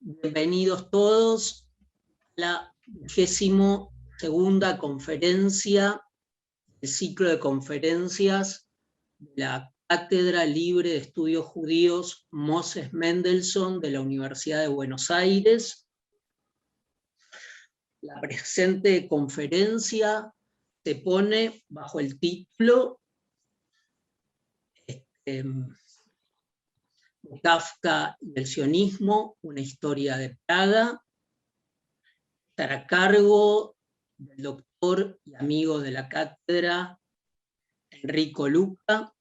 Bienvenidos todos a la 22ª conferencia, el ciclo de conferencias de la Cátedra Libre de Estudios Judíos Moses Mendelssohn de la Universidad de Buenos Aires. La presente conferencia se pone bajo el título Kafka y el sionismo, una historia de Praga. Estará a cargo del doctor y amigo de la cátedra Enrico Luca.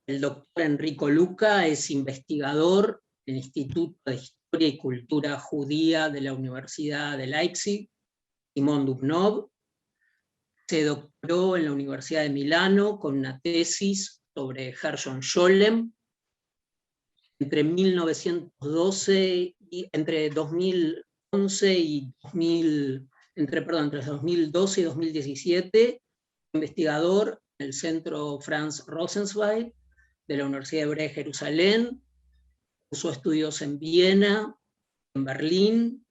El doctor Enrico Luca es investigador del Instituto de Historia y Cultura Judía de la Universidad de Leipzig, Simón Dubnov. Se doctoró en la Universidad de Milano con una tesis sobre Gershon Scholem. Entre 2011 y 2017, investigador en el Centro Franz Rosenzweig de la Universidad Hebrea de Jerusalén, cursó estudios en Viena, en Berlín,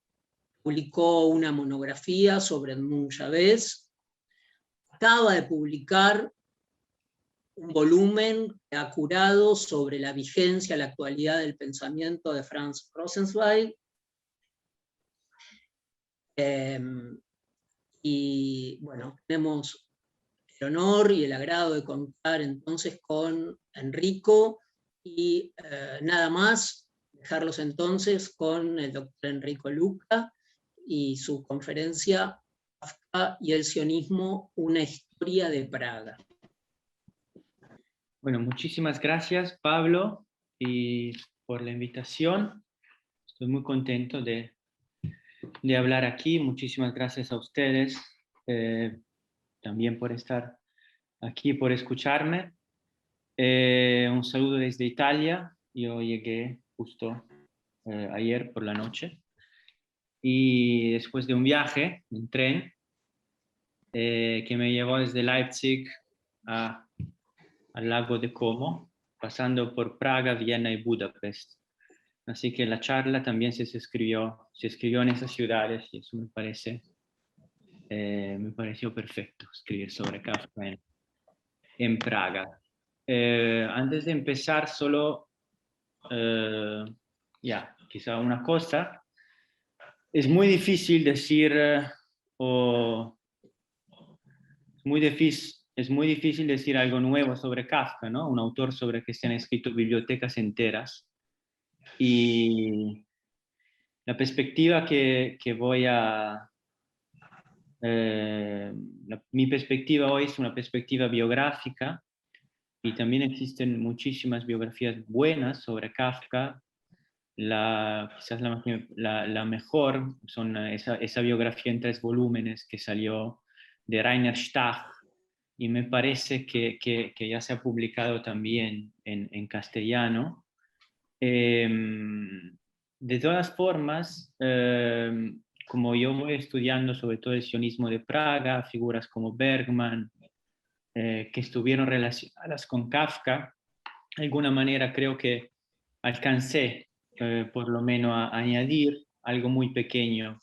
publicó una monografía sobre Edmund Jabez, acaba de publicar un volumen que ha curado sobre la vigencia, la actualidad del pensamiento de Franz Rosenzweig. Y bueno, tenemos el honor y el agrado de contar entonces con Enrico y nada más, dejarlos entonces con el doctor Enrico Luca y su conferencia Kafka y el sionismo, una historia de Praga. Bueno, muchísimas gracias, Pablo, y por la invitación. Estoy muy contento de hablar aquí. Muchísimas gracias a ustedes también por estar aquí, por escucharme. Un saludo desde Italia. Yo llegué justo ayer por la noche y después de un viaje en tren que me llevó desde Leipzig al lago de Como, pasando por Praga, Viena y Budapest. Así que la charla también se escribió en esas ciudades y eso me pareció perfecto, escribir sobre Kafka en Praga. Antes de empezar, solo quizá una cosa. Es muy difícil decir es muy difícil decir algo nuevo sobre Kafka, ¿no? Un autor sobre el que se han escrito bibliotecas enteras. Y la perspectiva mi perspectiva hoy es una perspectiva biográfica, y también existen muchísimas biografías buenas sobre Kafka. Quizás la mejor son esa biografía en 3 volúmenes que salió de Rainer Stach, y me parece que ya se ha publicado también en castellano. De todas formas, como yo voy estudiando sobre todo el sionismo de Praga, figuras como Bergman, que estuvieron relacionadas con Kafka, de alguna manera creo que alcancé por lo menos a añadir algo muy pequeño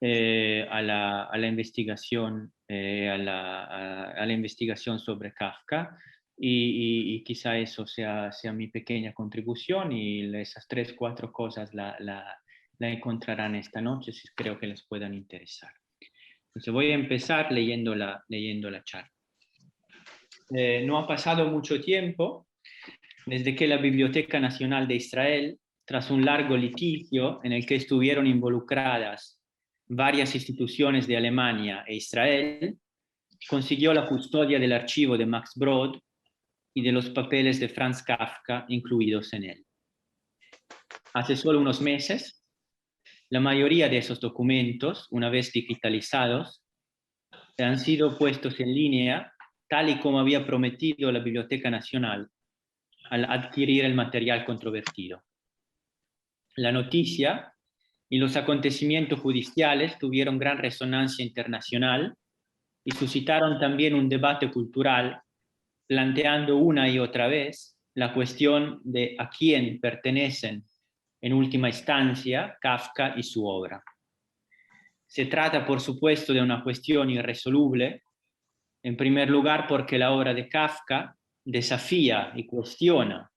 a la investigación, a la investigación sobre Kafka, y quizá eso sea mi pequeña contribución, y esas 3-4 cosas la encontrarán esta noche, si creo que les puedan interesar. Entonces voy a empezar leyendo la charla. No ha pasado mucho tiempo desde que la Biblioteca Nacional de Israel, tras un largo litigio en el que estuvieron involucradas varias instituciones de Alemania e Israel, consiguió la custodia del archivo de Max Brod y de los papeles de Franz Kafka incluidos en él. Hace solo unos meses, la mayoría de esos documentos, una vez digitalizados, han sido puestos en línea, tal y como había prometido la Biblioteca Nacional al adquirir el material controvertido. La noticia y los acontecimientos judiciales tuvieron gran resonancia internacional y suscitaron también un debate cultural, planteando una y otra vez la cuestión de a quién pertenecen en última instancia, Kafka y su obra. Se trata, por supuesto, de una cuestión irresoluble, en primer lugar porque la obra de Kafka desafía y cuestiona,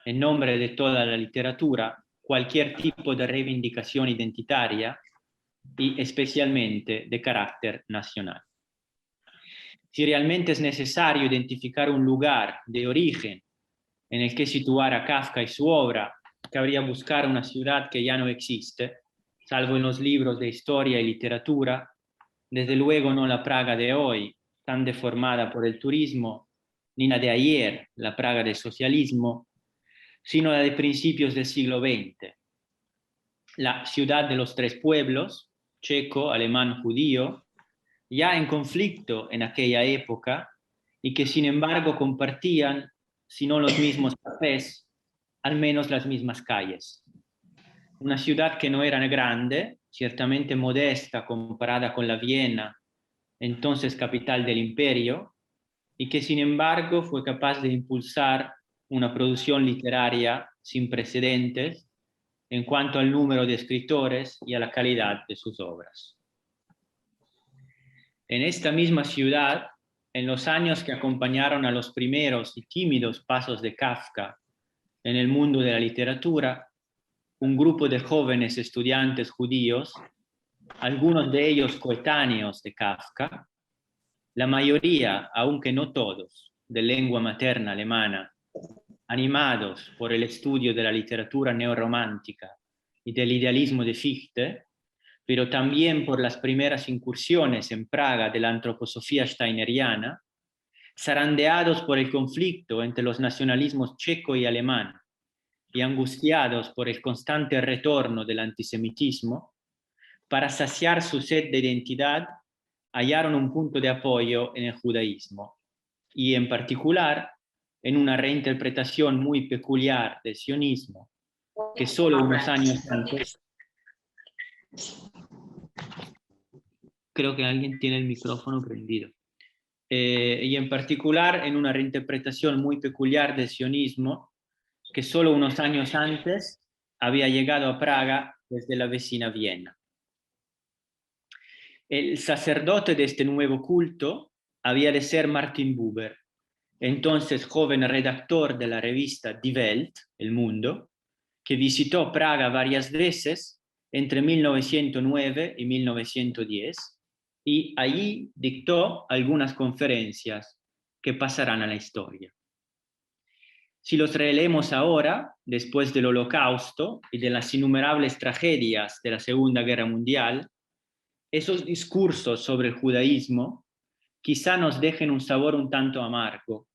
en nombre de toda la literatura, cualquier tipo de reivindicación identitaria y especialmente de carácter nacional. Si realmente es necesario identificar un lugar de origen en el que situar a Kafka y su obra, cabría buscar una ciudad que ya no existe, salvo en los libros de historia y literatura, desde luego no la Praga de hoy, tan deformada por el turismo, ni la de ayer, la Praga del socialismo, sino la de principios del siglo XX. La ciudad de los tres pueblos, checo, alemán, judío, ya en conflicto en aquella época y que sin embargo compartían, si no los mismos cafés, al menos las mismas calles. Una ciudad que no era grande, ciertamente modesta comparada con la Viena, entonces capital del imperio, y que sin embargo fue capaz de impulsar una producción literaria sin precedentes en cuanto al número de escritores y a la calidad de sus obras. En esta misma ciudad, en los años que acompañaron a los primeros y tímidos pasos de Kafka en el mundo de la literatura, un grupo de jóvenes estudiantes judíos, algunos de ellos coetáneos de Kafka, la mayoría, aunque no todos, de lengua materna alemana, animados por el estudio de la literatura neorromántica y del idealismo de Fichte, pero también por las primeras incursiones en Praga de la antroposofía steineriana, zarandeados por el conflicto entre los nacionalismos checo y alemán y angustiados por el constante retorno del antisemitismo, para saciar su sed de identidad, hallaron un punto de apoyo en el judaísmo y en particular en una reinterpretación muy peculiar del sionismo que solo unos años antes... Creo que alguien tiene el micrófono prendido. Y en particular en una reinterpretación muy peculiar del sionismo que solo unos años antes había llegado a Praga desde la vecina Viena. El sacerdote de este nuevo culto había de ser Martin Buber, entonces joven redactor de la revista Die Welt, El Mundo, que visitó Praga varias veces entre 1909 y 1910 y allí dictó algunas conferencias que pasarán a la historia. Si los releemos ahora, después del Holocausto y de las innumerables tragedias de la Segunda Guerra Mundial, esos discursos sobre el judaísmo quizá nos dejen un sabor un tanto amargo,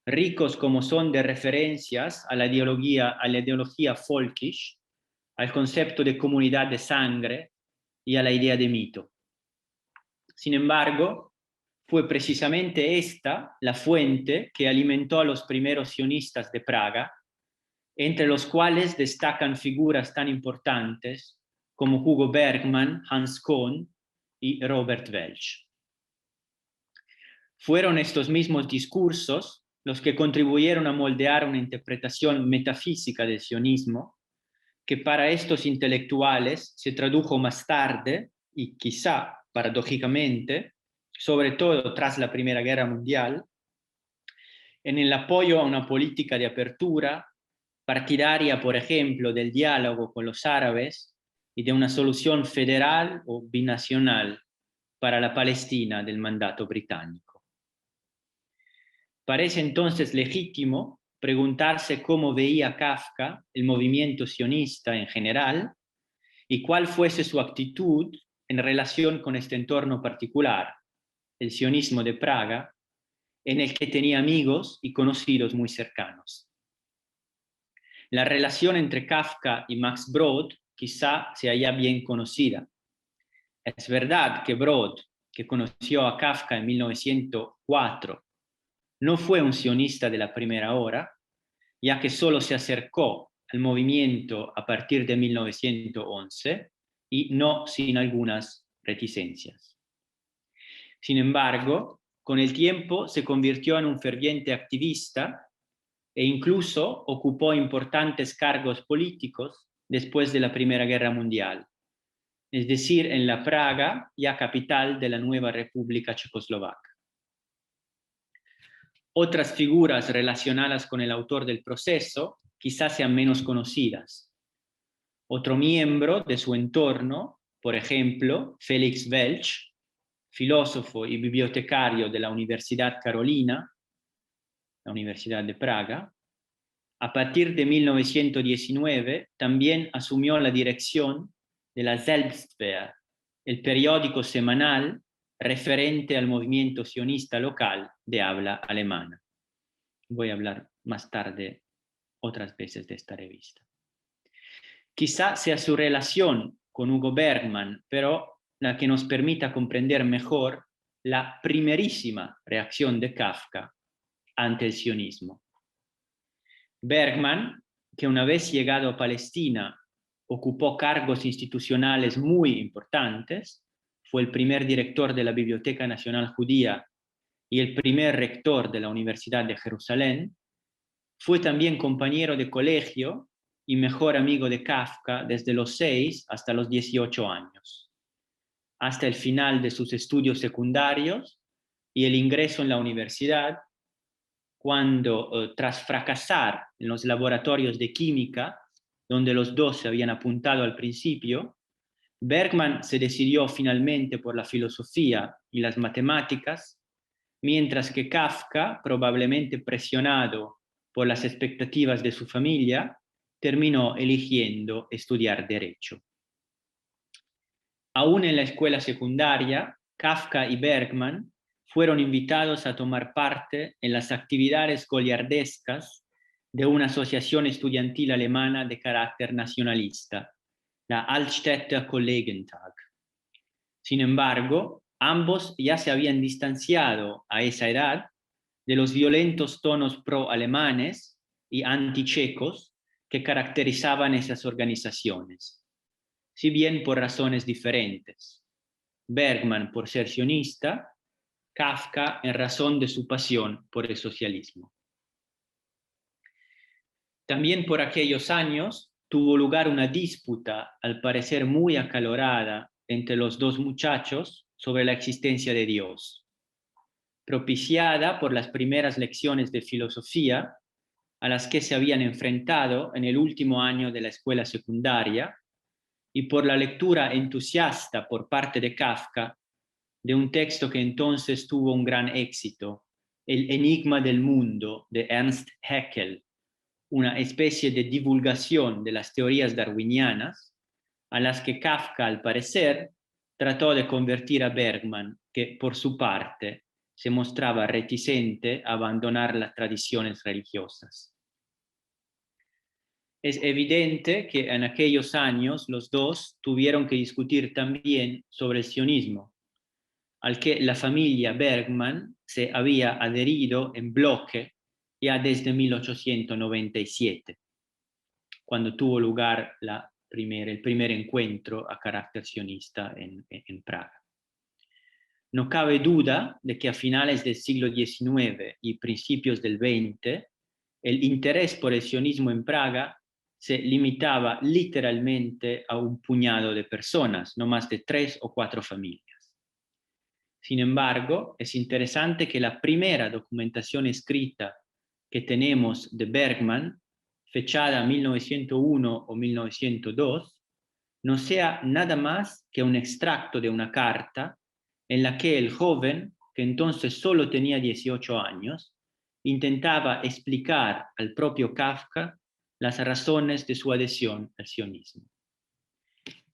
ricos como son de referencias a la ideología folkish, al concepto de comunidad de sangre y a la idea de mito. Sin embargo, fue precisamente esta la fuente que alimentó a los primeros sionistas de Praga, entre los cuales destacan figuras tan importantes como Hugo Bergman, Hans Kohn y Robert Welch. Fueron estos mismos discursos los que contribuyeron a moldear una interpretación metafísica del sionismo, que para estos intelectuales se tradujo más tarde, y quizá paradójicamente, sobre todo tras la Primera Guerra Mundial, en el apoyo a una política de apertura, partidaria, por ejemplo, del diálogo con los árabes y de una solución federal o binacional para la Palestina del mandato británico. Parece entonces legítimo preguntarse cómo veía Kafka el movimiento sionista en general y cuál fuese su actitud en relación con este entorno particular, el sionismo de Praga, en el que tenía amigos y conocidos muy cercanos. La relación entre Kafka y Max Brod quizá sea ya bien conocida. Es verdad que Brod, que conoció a Kafka en 1904, no fue un sionista de la primera hora, ya que solo se acercó al movimiento a partir de 1911 y no sin algunas reticencias. Sin embargo, con el tiempo se convirtió en un ferviente activista e incluso ocupó importantes cargos políticos después de la Primera Guerra Mundial, es decir, en la Praga, ya capital de la nueva República Checoslovaca. Otras figuras relacionadas con el autor del proceso quizás sean menos conocidas. Otro miembro de su entorno, por ejemplo, Felix Welch, filósofo y bibliotecario de la Universidad Carolina, la Universidad de Praga, a partir de 1919 también asumió la dirección de la Selbstwehr, el periódico semanal referente al movimiento sionista local de habla alemana. Voy a hablar más tarde otras veces de esta revista. Quizá sea su relación con Hugo Bergman, pero la que nos permita comprender mejor la primerísima reacción de Kafka ante el sionismo. Bergman, que una vez llegado a Palestina ocupó cargos institucionales muy importantes, fue el primer director de la Biblioteca Nacional Judía y el primer rector de la Universidad de Jerusalén, fue también compañero de colegio y mejor amigo de Kafka desde los 6 hasta los 18 años, hasta el final de sus estudios secundarios y el ingreso en la universidad, cuando tras fracasar en los laboratorios de química, donde los dos se habían apuntado al principio, Bergman se decidió finalmente por la filosofía y las matemáticas, mientras que Kafka, probablemente presionado por las expectativas de su familia, terminó eligiendo estudiar Derecho. Aún en la escuela secundaria, Kafka y Bergman fueron invitados a tomar parte en las actividades goliardescas de una asociación estudiantil alemana de carácter nacionalista, la Altstädter Kollegentag. Sin embargo, ambos ya se habían distanciado a esa edad de los violentos tonos pro-alemanes y anti-checos que caracterizaban esas organizaciones, si bien por razones diferentes. Bergman por ser sionista, Kafka en razón de su pasión por el socialismo. También por aquellos años tuvo lugar una disputa, al parecer muy acalorada, entre los dos muchachos sobre la existencia de Dios, propiciada por las primeras lecciones de filosofía a las que se habían enfrentado en el último año de la escuela secundaria y por la lectura entusiasta por parte de Kafka de un texto que entonces tuvo un gran éxito, El enigma del mundo, de Ernst Haeckel, una especie de divulgación de las teorías darwinianas, a las que Kafka, al parecer, trató de convertir a Bergman, que por su parte se mostraba reticente a abandonar las tradiciones religiosas. Es evidente que en aquellos años los dos tuvieron que discutir también sobre el sionismo, al que la familia Bergman se había adherido en bloque ya desde 1897, cuando tuvo lugar el primer encuentro a carácter sionista en Praga. No cabe duda de que a finales del siglo XIX y principios del XX, el interés por el sionismo en Praga se limitaba literalmente a un puñado de personas, no más de 3 o 4 familias. Sin embargo, es interesante que la primera documentación escrita que tenemos de Bergman, fechada 1901 o 1902, no sea nada más que un extracto de una carta en la que el joven, que entonces solo tenía 18 años, intentaba explicar al propio Kafka las razones de su adhesión al sionismo.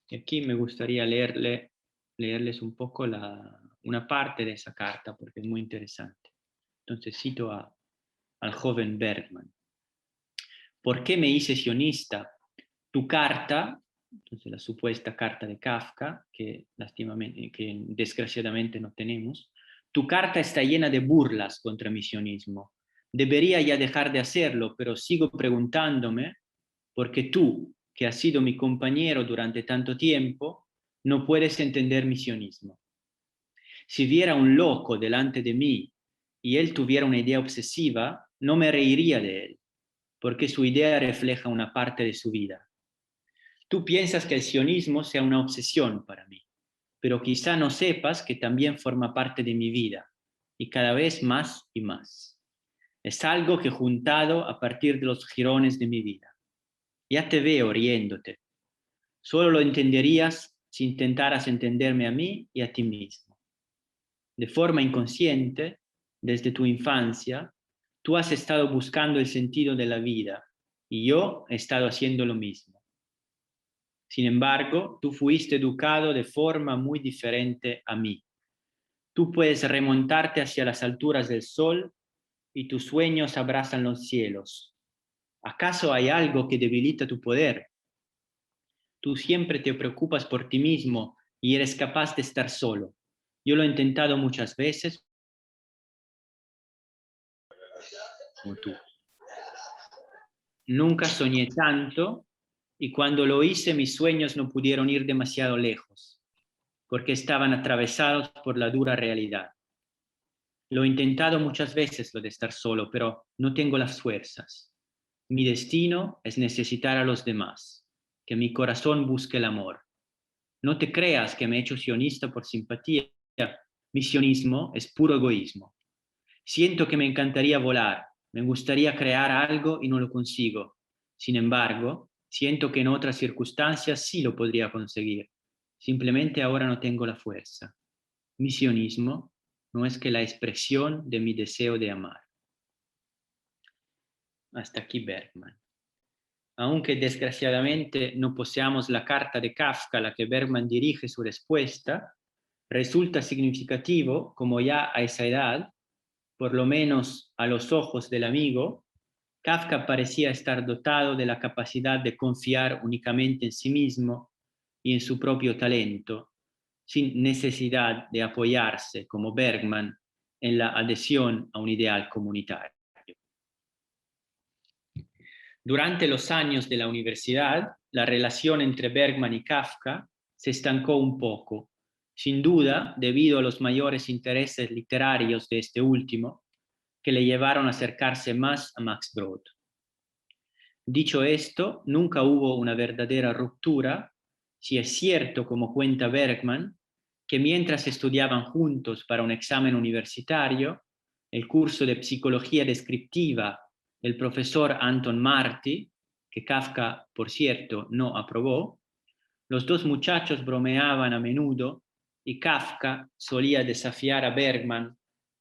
Y aquí me gustaría leerles un poco una parte de esa carta porque es muy interesante. Entonces cito al joven Bergman. ¿Por qué me hice sionista? Tu carta, entonces la supuesta carta de Kafka, que desgraciadamente no tenemos, tu carta está llena de burlas contra mi sionismo. Debería ya dejar de hacerlo, pero sigo preguntándome, porque tú, que has sido mi compañero durante tanto tiempo, no puedes entender mi sionismo. Si viera un loco delante de mí y él tuviera una idea obsesiva, no me reiría de él, porque su idea refleja una parte de su vida. Tú piensas que el sionismo sea una obsesión para mí, pero quizá no sepas que también forma parte de mi vida, y cada vez más y más. Es algo que he juntado a partir de los jirones de mi vida. Ya te veo riéndote. Solo lo entenderías si intentaras entenderme a mí y a ti mismo. De forma inconsciente, desde tu infancia, tú has estado buscando el sentido de la vida y yo he estado haciendo lo mismo. Sin embargo, tú fuiste educado de forma muy diferente a mí. Tú puedes remontarte hacia las alturas del sol y tus sueños abrazan los cielos. ¿Acaso hay algo que debilita tu poder? Tú siempre te preocupas por ti mismo y eres capaz de estar solo. Yo lo he intentado muchas veces como tú. Nunca soñé tanto y cuando lo hice mis sueños no pudieron ir demasiado lejos porque estaban atravesados por la dura realidad. Lo he intentado muchas veces lo de estar solo, pero no tengo las fuerzas. Mi destino es necesitar a los demás, que mi corazón busque el amor. No te creas que me he hecho sionista por simpatía. Mi sionismo es puro egoísmo. Siento que me encantaría volar, me gustaría crear algo y no lo consigo. Sin embargo, siento que en otras circunstancias sí lo podría conseguir. Simplemente ahora no tengo la fuerza. Mi sionismo no es que la expresión de mi deseo de amar. Hasta aquí Bergman. Aunque desgraciadamente no poseamos la carta de Kafka a la que Bergman dirige su respuesta, resulta significativo como ya a esa edad, por lo menos a los ojos del amigo, Kafka parecía estar dotado de la capacidad de confiar únicamente en sí mismo y en su propio talento, sin necesidad de apoyarse, como Bergman, en la adhesión a un ideal comunitario. Durante los años de la universidad, la relación entre Bergman y Kafka se estancó un poco, sin duda debido a los mayores intereses literarios de este último, que le llevaron a acercarse más a Max Brod. Dicho esto, nunca hubo una verdadera ruptura, si es cierto, como cuenta Bergman, que mientras estudiaban juntos para un examen universitario, el curso de psicología descriptiva del profesor Anton Marty, que Kafka, por cierto, no aprobó, los dos muchachos bromeaban a menudo y Kafka solía desafiar a Bergman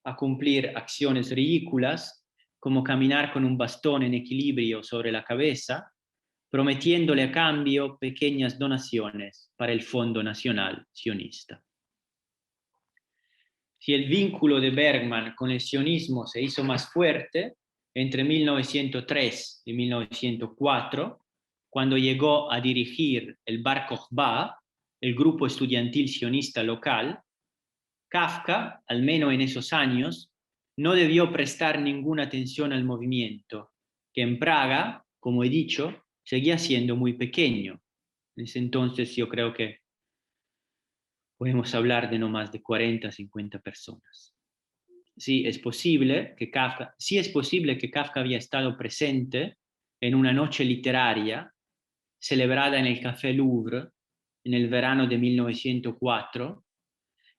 a cumplir acciones ridículas como caminar con un bastón en equilibrio sobre la cabeza, prometiéndole a cambio pequeñas donaciones para el Fondo Nacional Sionista. Si el vínculo de Bergman con el sionismo se hizo más fuerte entre 1903 y 1904, cuando llegó a dirigir el Bar Kokhba, el grupo estudiantil sionista local, Kafka, al menos en esos años, no debió prestar ninguna atención al movimiento, que en Praga, como he dicho, seguía siendo muy pequeño. En ese entonces yo creo que podemos hablar de no más de 40 a 50 personas. Sí es posible que Kafka había estado presente en una noche literaria celebrada en el Café Louvre en el verano de 1904,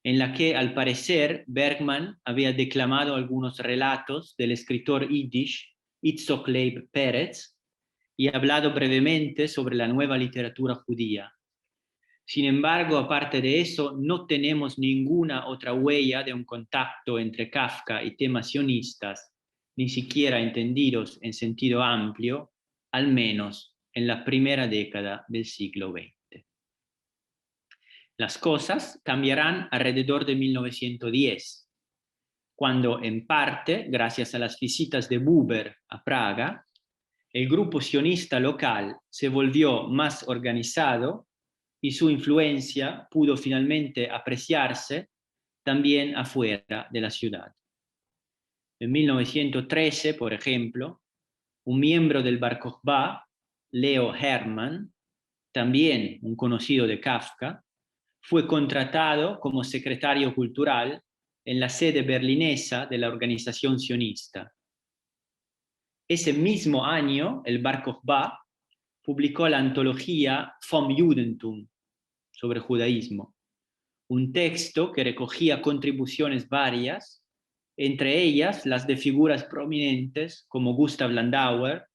en la que al parecer Bergman había declamado algunos relatos del escritor yiddish Itzhak Leib Peretz y hablado brevemente sobre la nueva literatura judía. Sin embargo, aparte de eso, no tenemos ninguna otra huella de un contacto entre Kafka y temas sionistas, ni siquiera entendidos en sentido amplio, al menos en la primera década del siglo XX. Las cosas cambiarán alrededor de 1910, cuando en parte, gracias a las visitas de Buber a Praga, el grupo sionista local se volvió más organizado y su influencia pudo finalmente apreciarse también afuera de la ciudad. En 1913, por ejemplo, un miembro del Bar Kokhba, Leo Hermann, también un conocido de Kafka, fue contratado como secretario cultural en la sede berlinesa de la organización sionista. Ese mismo año, el Bar Kokhba publicó la antología Vom Judentum, sobre judaísmo, un texto que recogía contribuciones varias, entre ellas las de figuras prominentes como Gustav Landauer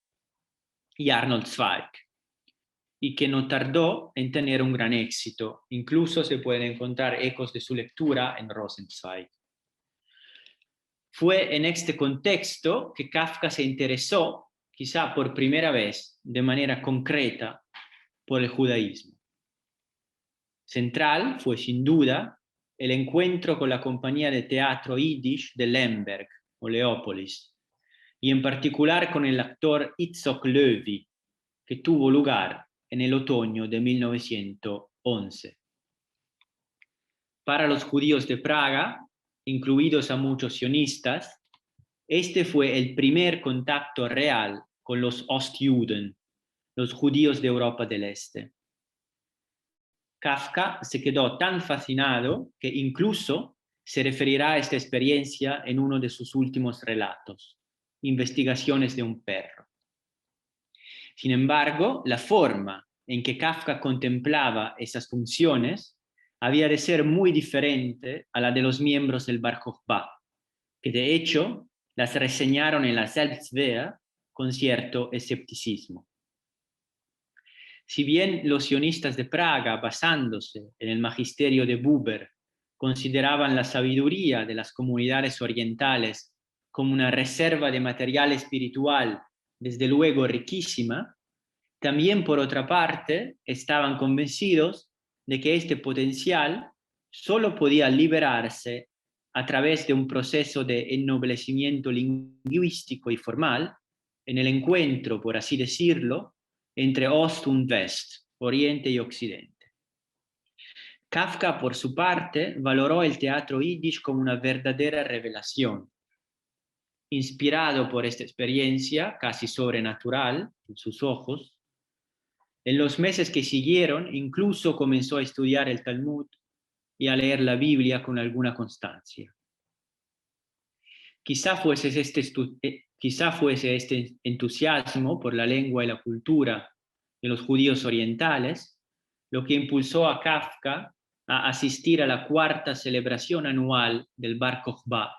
y Arnold Zweig, y que no tardó en tener un gran éxito. Incluso se pueden encontrar ecos de su lectura en Rosenzweig. Fue en este contexto que Kafka se interesó, quizá por primera vez, de manera concreta, por el judaísmo. Central fue sin duda el encuentro con la compañía de teatro Yiddish de Lemberg o Leópolis, y en particular con el actor Itzhak Löwy, que tuvo lugar en el otoño de 1911. Para los judíos de Praga, incluidos a muchos sionistas, este fue el primer contacto real con los Ostjuden, los judíos de Europa del Este. Kafka se quedó tan fascinado que incluso se referirá a esta experiencia en uno de sus últimos relatos, Investigaciones de un perro. Sin embargo, la forma en que Kafka contemplaba esas funciones había de ser muy diferente a la de los miembros del Bar Kokhba, que de hecho las reseñaron en la Selbstwehr con cierto escepticismo. Si bien los sionistas de Praga, basándose en el magisterio de Buber, consideraban la sabiduría de las comunidades orientales como una reserva de material espiritual, desde luego riquísima, también por otra parte estaban convencidos de que este potencial solo podía liberarse a través de un proceso de ennoblecimiento lingüístico y formal en el encuentro, por así decirlo, entre Ost und West, Oriente y Occidente. Kafka, por su parte, valoró el teatro yiddish como una verdadera revelación. Inspirado por esta experiencia casi sobrenatural en sus ojos, en los meses que siguieron incluso comenzó a estudiar el Talmud y a leer la Biblia con alguna constancia. Quizá fuese este entusiasmo por la lengua y la cultura de los judíos orientales lo que impulsó a Kafka a asistir a la cuarta celebración anual del Bar Kokhba,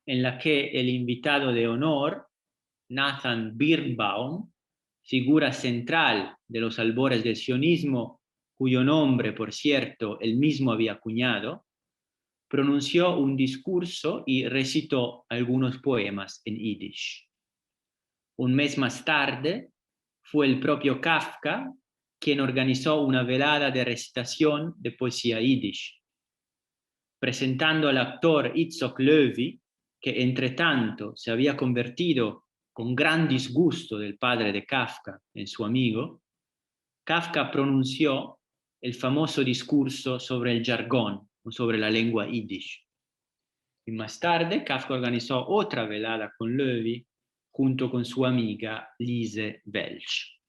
en la que el invitado de honor, Nathan Birnbaum, figura central de los albores del sionismo, cuyo nombre, por cierto, él mismo había acuñado, pronunció un discurso y recitó algunos poemas en yiddish. Un mes más tarde, fue el propio Kafka quien organizó una velada de recitación de poesía yiddish, presentando al actor Itzhak Löwy, que entre tanto se había convertido con gran disgusto del padre de Kafka en su amigo. Kafka pronunció el famoso discurso sobre el jargón, o sobre la lengua yiddish. Y más tarde, Kafka organizó otra velada con Löwy, junto con su amiga Lise Welch.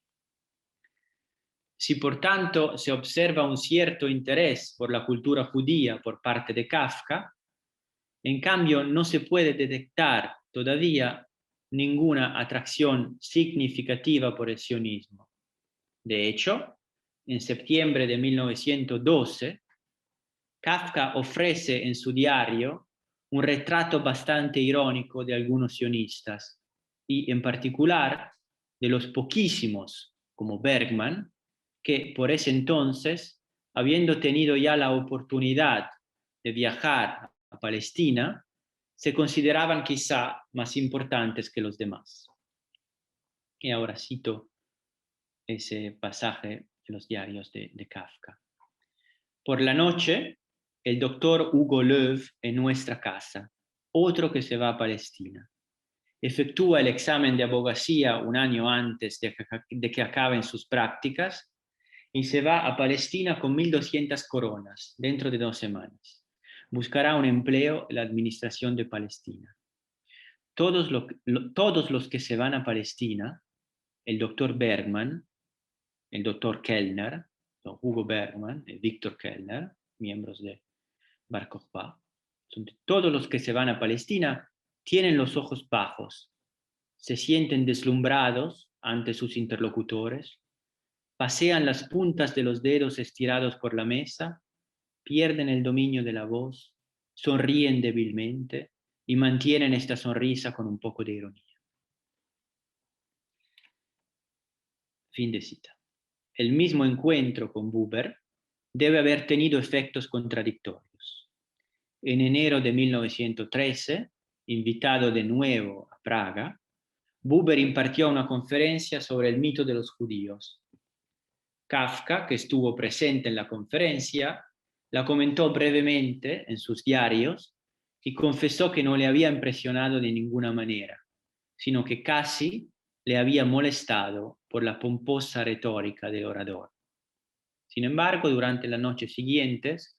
Si por tanto se observa un cierto interés por la cultura judía por parte de Kafka, en cambio no se puede detectar todavía ninguna atracción significativa por el sionismo. De hecho, en septiembre de 1912, Kafka ofrece en su diario un retrato bastante irónico de algunos sionistas y en particular de los poquísimos, como Bergman, que por ese entonces, habiendo tenido ya la oportunidad de viajar a Palestina, se consideraban quizá más importantes que los demás. Y ahora cito ese pasaje de los diarios de Kafka. Por la noche, el doctor Hugo Löw en nuestra casa, otro que se va a Palestina. Efectúa el examen de abogacía un año antes de que acaben sus prácticas y se va a Palestina con 1.200 coronas dentro de 2 semanas. Buscará un empleo en la administración de Palestina. Todos los que se van a Palestina, el doctor Bergman, el doctor Kellner, Hugo Bergman, el Víctor Kellner, miembros de Bar Kokhba, todos los que se van a Palestina tienen los ojos bajos, se sienten deslumbrados ante sus interlocutores, pasean las puntas de los dedos estirados por la mesa, pierden el dominio de la voz, sonríen débilmente y mantienen esta sonrisa con un poco de ironía. Fin de cita. El mismo encuentro con Buber debe haber tenido efectos contradictorios. En enero de 1913, invitado de nuevo a Praga, Buber impartió una conferencia sobre el mito de los judíos. Kafka, que estuvo presente en la conferencia, la comentó brevemente en sus diarios y confesó que no le había impresionado de ninguna manera, sino que casi le había molestado por la pomposa retórica del orador. Sin embargo, durante las noches siguientes,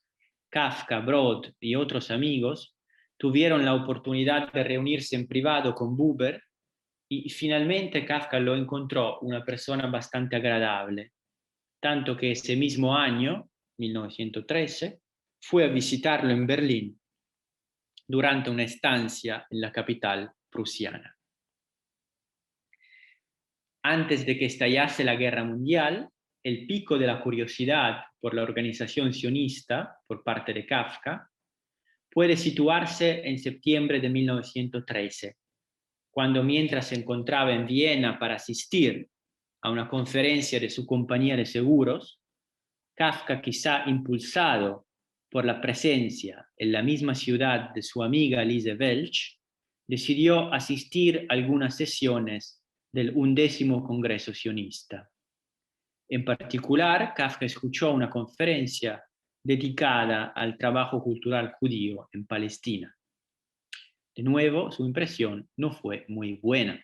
Kafka, Brod y otros amigos tuvieron la oportunidad de reunirse en privado con Buber y finalmente Kafka lo encontró una persona bastante agradable, tanto que ese mismo año, 1913, fue a visitarlo en Berlín durante una estancia en la capital prusiana. Antes de que estallase la guerra mundial, el pico de la curiosidad por la organización sionista por parte de Kafka puede situarse en septiembre de 1913, cuando mientras se encontraba en Viena para asistir a una conferencia de su compañía de seguros, Kafka, quizá impulsado por la presencia en la misma ciudad de su amiga Lise Welch, decidió asistir a algunas sesiones del 11º Congreso Sionista. En particular, Kafka escuchó una conferencia dedicada al trabajo cultural judío en Palestina. De nuevo, su impresión no fue muy buena.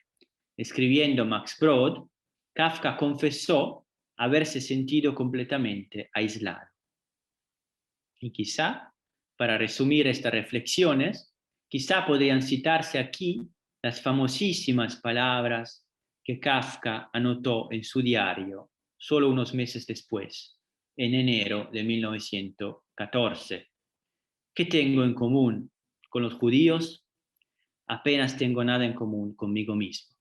Escribiendo Max Brod, Kafka confesó haberse sentido completamente aislado. Y quizá, para resumir estas reflexiones, quizá podrían citarse aquí las famosísimas palabras que Kafka anotó en su diario solo unos meses después, en enero de 1914. ¿Qué tengo en común con los judíos? Apenas tengo nada en común conmigo mismo.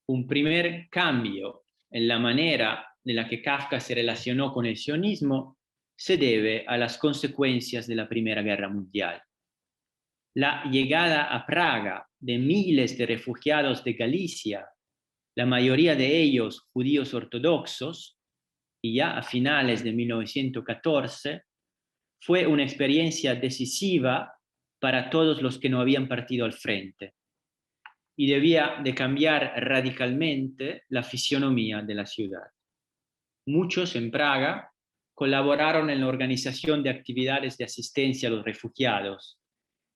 Un primer cambio en la manera en la que Kafka se relacionó con el sionismo se debe a las consecuencias de la Primera Guerra Mundial. La llegada a Praga de miles de refugiados de Galicia, la mayoría de ellos judíos ortodoxos, y ya a finales de 1914, fue una experiencia decisiva para todos los que no habían partido al frente y debía de cambiar radicalmente la fisionomía de la ciudad. Muchos en Praga colaboraron en la organización de actividades de asistencia a los refugiados.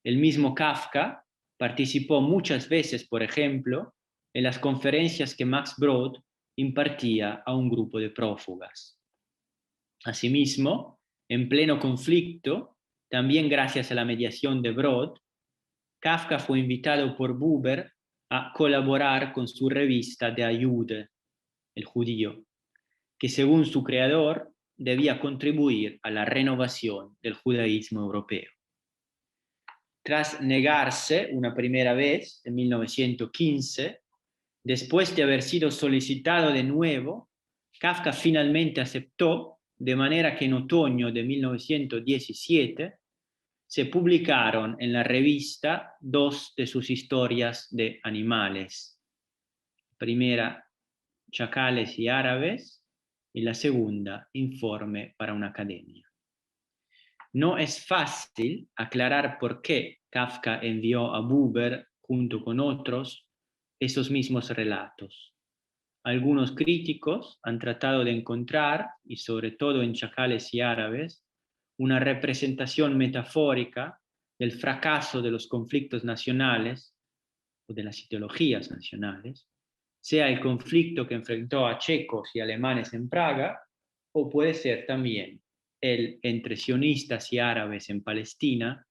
El mismo Kafka participó muchas veces, por ejemplo, en las conferencias que Max Brod impartía a un grupo de prófugas. Asimismo, en pleno conflicto, también gracias a la mediación de Brod, Kafka fue invitado por Buber a colaborar con su revista De Ayude, el judío, que según su creador debía contribuir a la renovación del judaísmo europeo. Tras negarse una primera vez en 1915, después de haber sido solicitado de nuevo, Kafka finalmente aceptó, de manera que en otoño de 1917 se publicaron en la revista 2 de sus historias de animales. Primera, Chacales y Árabes, y la segunda, Informe para una academia. No es fácil aclarar por qué Kafka envió a Buber, junto con otros, esos mismos relatos. Algunos críticos han tratado de encontrar, y sobre todo en Chacales y Árabes, una representación metafórica del fracaso de los conflictos nacionales o de las ideologías nacionales, sea el conflicto que enfrentó a checos y alemanes en Praga, o puede ser también el entre sionistas y árabes en Palestina,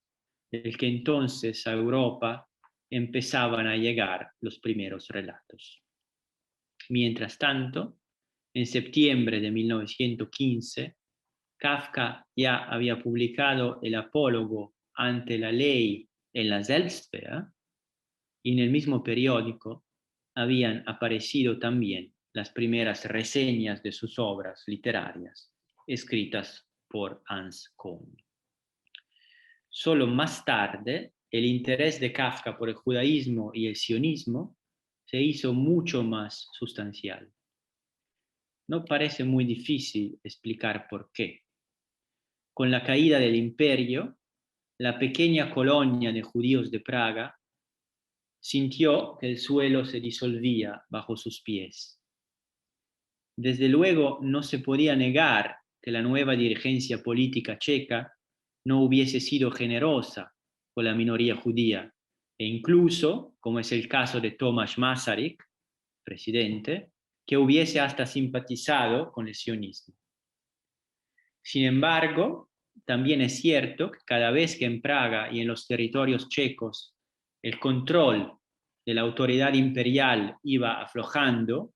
del que entonces a Europa empezaban a llegar los primeros relatos. Mientras tanto, en septiembre de 1915, Kafka ya había publicado el apólogo ante la ley en la Selbstwehr, y en el mismo periódico habían aparecido también las primeras reseñas de sus obras literarias, escritas por Hans Kohn. Solo más tarde, el interés de Kafka por el judaísmo y el sionismo se hizo mucho más sustancial. No parece muy difícil explicar por qué. Con la caída del imperio, la pequeña colonia de judíos de Praga sintió que el suelo se disolvía bajo sus pies. Desde luego, no se podía negar que la nueva dirigencia política checa no hubiese sido generosa con la minoría judía, e incluso, como es el caso de Tomáš Masaryk, presidente, que hubiese hasta simpatizado con el sionismo. Sin embargo, también es cierto que cada vez que en Praga y en los territorios checos el control de la autoridad imperial iba aflojando,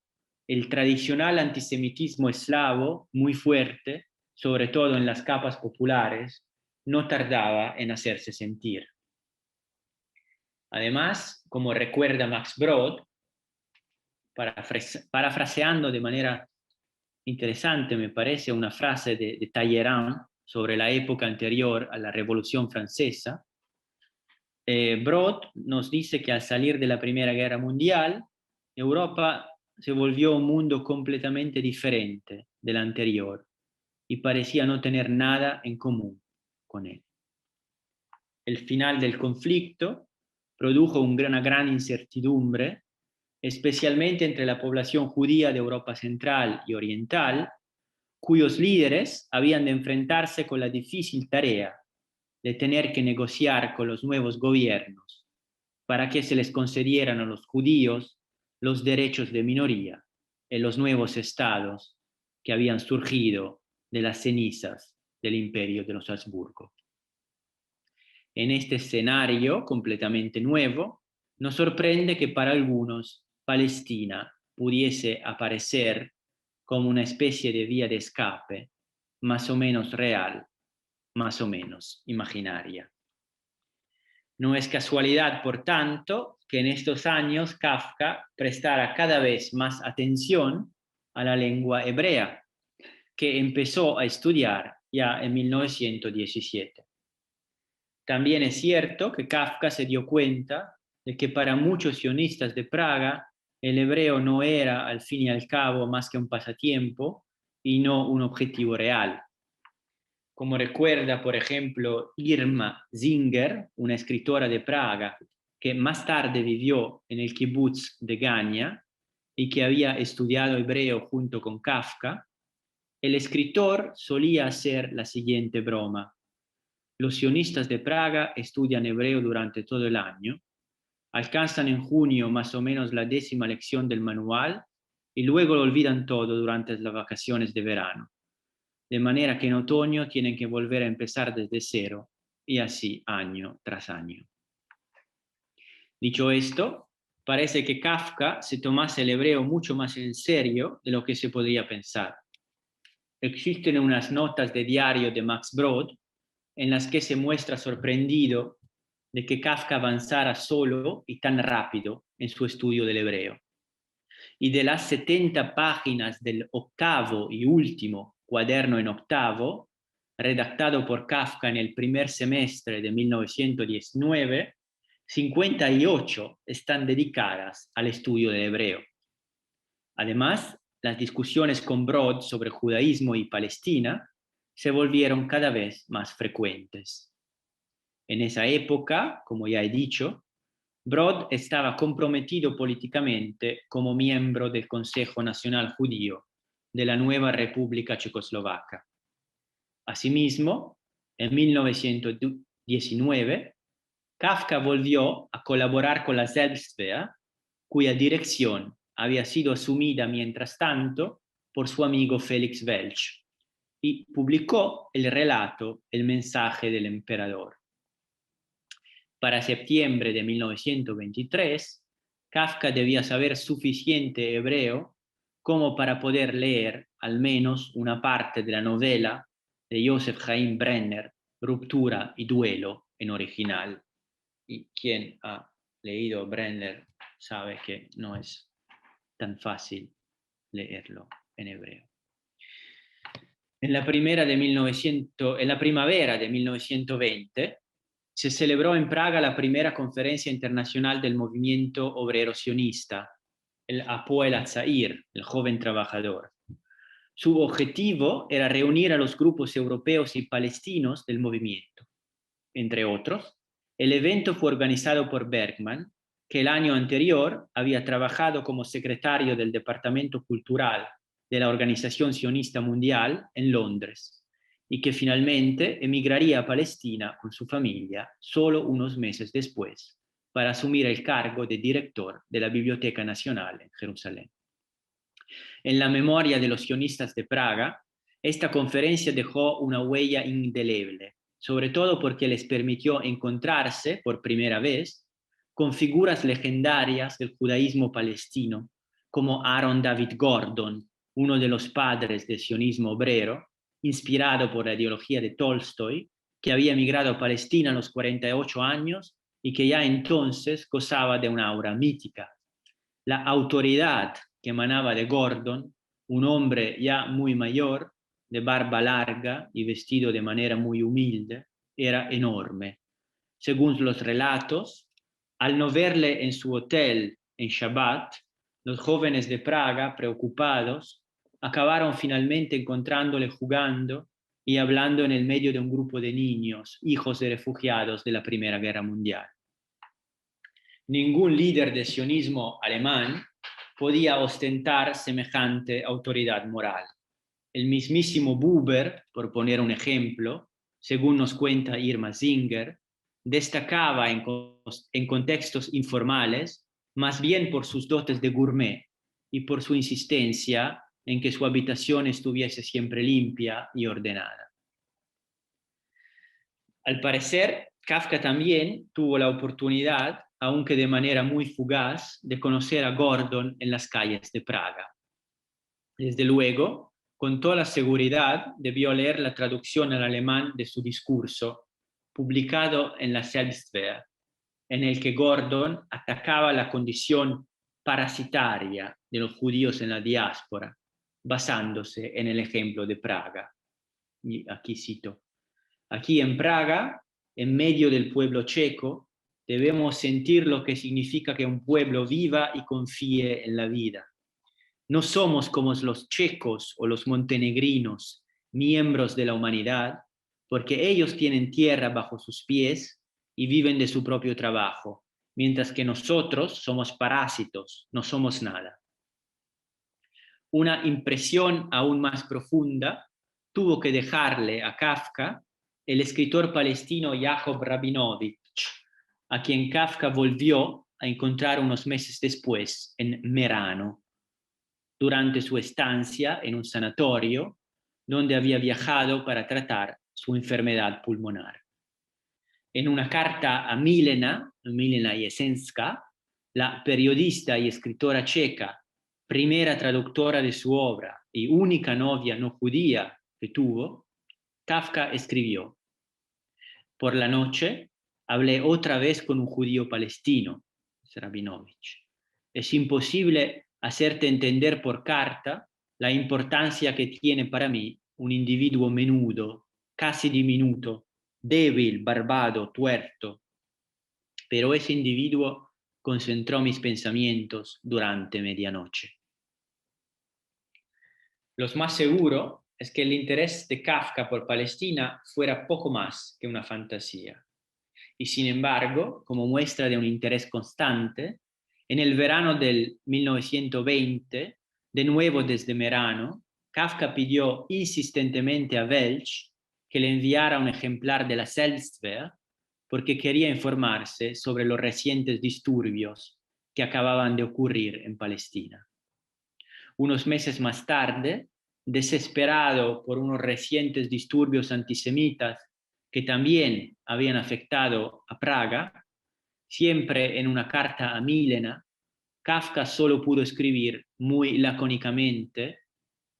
el tradicional antisemitismo eslavo, muy fuerte, sobre todo en las capas populares, no tardaba en hacerse sentir. Además, como recuerda Max Brod, parafraseando de manera interesante, me parece, una frase de Talleyrand sobre la época anterior a la Revolución Francesa, Brod nos dice que al salir de la Primera Guerra Mundial, Europa se volvió un mundo completamente diferente del anterior y parecía no tener nada en común con él. El final del conflicto produjo una gran incertidumbre, especialmente entre la población judía de Europa Central y Oriental, cuyos líderes habían de enfrentarse con la difícil tarea de tener que negociar con los nuevos gobiernos para que se les concedieran a los judíos los derechos de minoría en los nuevos estados que habían surgido de las cenizas del imperio de los Habsburgo. En este escenario completamente nuevo, nos sorprende que para algunos Palestina pudiese aparecer como una especie de vía de escape, más o menos real, más o menos imaginaria. No es casualidad, por tanto, que en estos años Kafka prestara cada vez más atención a la lengua hebrea, que empezó a estudiar ya en 1917. También es cierto que Kafka se dio cuenta de que para muchos sionistas de Praga el hebreo no era, al fin y al cabo, más que un pasatiempo y no un objetivo real. Como recuerda, por ejemplo, Irma Zinger, una escritora de Praga que más tarde vivió en el kibutz de Gania y que había estudiado hebreo junto con Kafka, el escritor solía hacer la siguiente broma. Los sionistas de Praga estudian hebreo durante todo el año, alcanzan en junio más o menos la 10ª lección del manual y luego lo olvidan todo durante las vacaciones de verano. De manera que en otoño tienen que volver a empezar desde cero y así año tras año. Dicho esto, parece que Kafka se tomase el hebreo mucho más en serio de lo que se podría pensar. Existen unas notas de diario de Max Brod en las que se muestra sorprendido de que Kafka avanzara solo y tan rápido en su estudio del hebreo. Y de las 70 páginas del 8º y último cuaderno en octavo, redactado por Kafka en el primer semestre de 1919, 58 están dedicadas al estudio del hebreo. Además, las discusiones con Brod sobre judaísmo y Palestina se volvieron cada vez más frecuentes. En esa época, como ya he dicho, Brod estaba comprometido políticamente como miembro del Consejo Nacional Judío de la nueva República Checoslovaca. Asimismo, en 1919, Kafka volvió a colaborar con la Selbstwehr, cuya dirección había sido asumida mientras tanto por su amigo Felix Welch, y publicó el relato El mensaje del emperador. Para septiembre de 1923, Kafka debía saber suficiente hebreo como para poder leer al menos una parte de la novela de Joseph Chaim Brenner, Ruptura y Duelo, en original. Y quien ha leído Brenner sabe que no es tan fácil leerlo en hebreo. En la primavera de 1920 se celebró en Praga la primera conferencia internacional del movimiento obrero sionista, el Hapoel Hatzair, el joven trabajador. Su objetivo era reunir a los grupos europeos y palestinos del movimiento. Entre otros, el evento fue organizado por Bergman, que el año anterior había trabajado como secretario del Departamento Cultural de la Organización Sionista Mundial en Londres y que finalmente emigraría a Palestina con su familia solo unos meses después para asumir el cargo de director de la Biblioteca Nacional en Jerusalén. En la memoria de los sionistas de Praga, esta conferencia dejó una huella indeleble, sobre todo porque les permitió encontrarse por primera vez con figuras legendarias del judaísmo palestino, como Aaron David Gordon, uno de los padres del sionismo obrero, inspirado por la ideología de Tolstoy, que había emigrado a Palestina a los 48 años y que ya entonces gozaba de una aura mítica. La autoridad que emanaba de Gordon, un hombre ya muy mayor, de barba larga y vestido de manera muy humilde, era enorme. Según los relatos, al no verle en su hotel en Shabbat, los jóvenes de Praga, preocupados, acabaron finalmente encontrándole jugando y hablando en el medio de un grupo de niños, hijos de refugiados de la Primera Guerra Mundial. Ningún líder del sionismo alemán podía ostentar semejante autoridad moral. El mismísimo Buber, por poner un ejemplo, según nos cuenta Irma Singer, destacaba en contextos informales más bien por sus dotes de gourmet y por su insistencia en que su habitación estuviese siempre limpia y ordenada. Al parecer, Kafka también tuvo la oportunidad, aunque de manera muy fugaz, de conocer a Gordon en las calles de Praga. Desde luego, con toda la seguridad, debió leer la traducción al alemán de su discurso, publicado en la Selbstwehr, en el que Gordon atacaba la condición parasitaria de los judíos en la diáspora, basándose en el ejemplo de Praga. Y aquí cito: aquí en Praga, en medio del pueblo checo, debemos sentir lo que significa que un pueblo viva y confíe en la vida. No somos como los checos o los montenegrinos, miembros de la humanidad, porque ellos tienen tierra bajo sus pies y viven de su propio trabajo, mientras que nosotros somos parásitos, no somos nada. Una impresión aún más profunda tuvo que dejarle a Kafka el escritor palestino Jacob Rabinovich, a quien Kafka volvió a encontrar unos meses después en Merano, durante su estancia en un sanatorio donde había viajado para tratar su enfermedad pulmonar. En una carta a Milena Jesenska, la periodista y escritora checa, primera traductora de su obra y única novia no judía que tuvo, Kafka escribió: por la noche hablé otra vez con un judío palestino, Rabinovich. Es imposible hacerte entender por carta la importancia que tiene para mí un individuo menudo, casi diminuto, débil, barbado, tuerto. Pero ese individuo concentró mis pensamientos durante medianoche. Lo más seguro es que el interés de Kafka por Palestina fuera poco más que una fantasía. Y sin embargo, como muestra de un interés constante, en el verano del 1920, de nuevo desde Merano, Kafka pidió insistentemente a Welch que le enviara un ejemplar de la Selbstwehr porque quería informarse sobre los recientes disturbios que acababan de ocurrir en Palestina. Unos meses más tarde, desesperado por unos recientes disturbios antisemitas que también habían afectado a Praga, siempre en una carta a Milena, Kafka solo pudo escribir muy lacónicamente: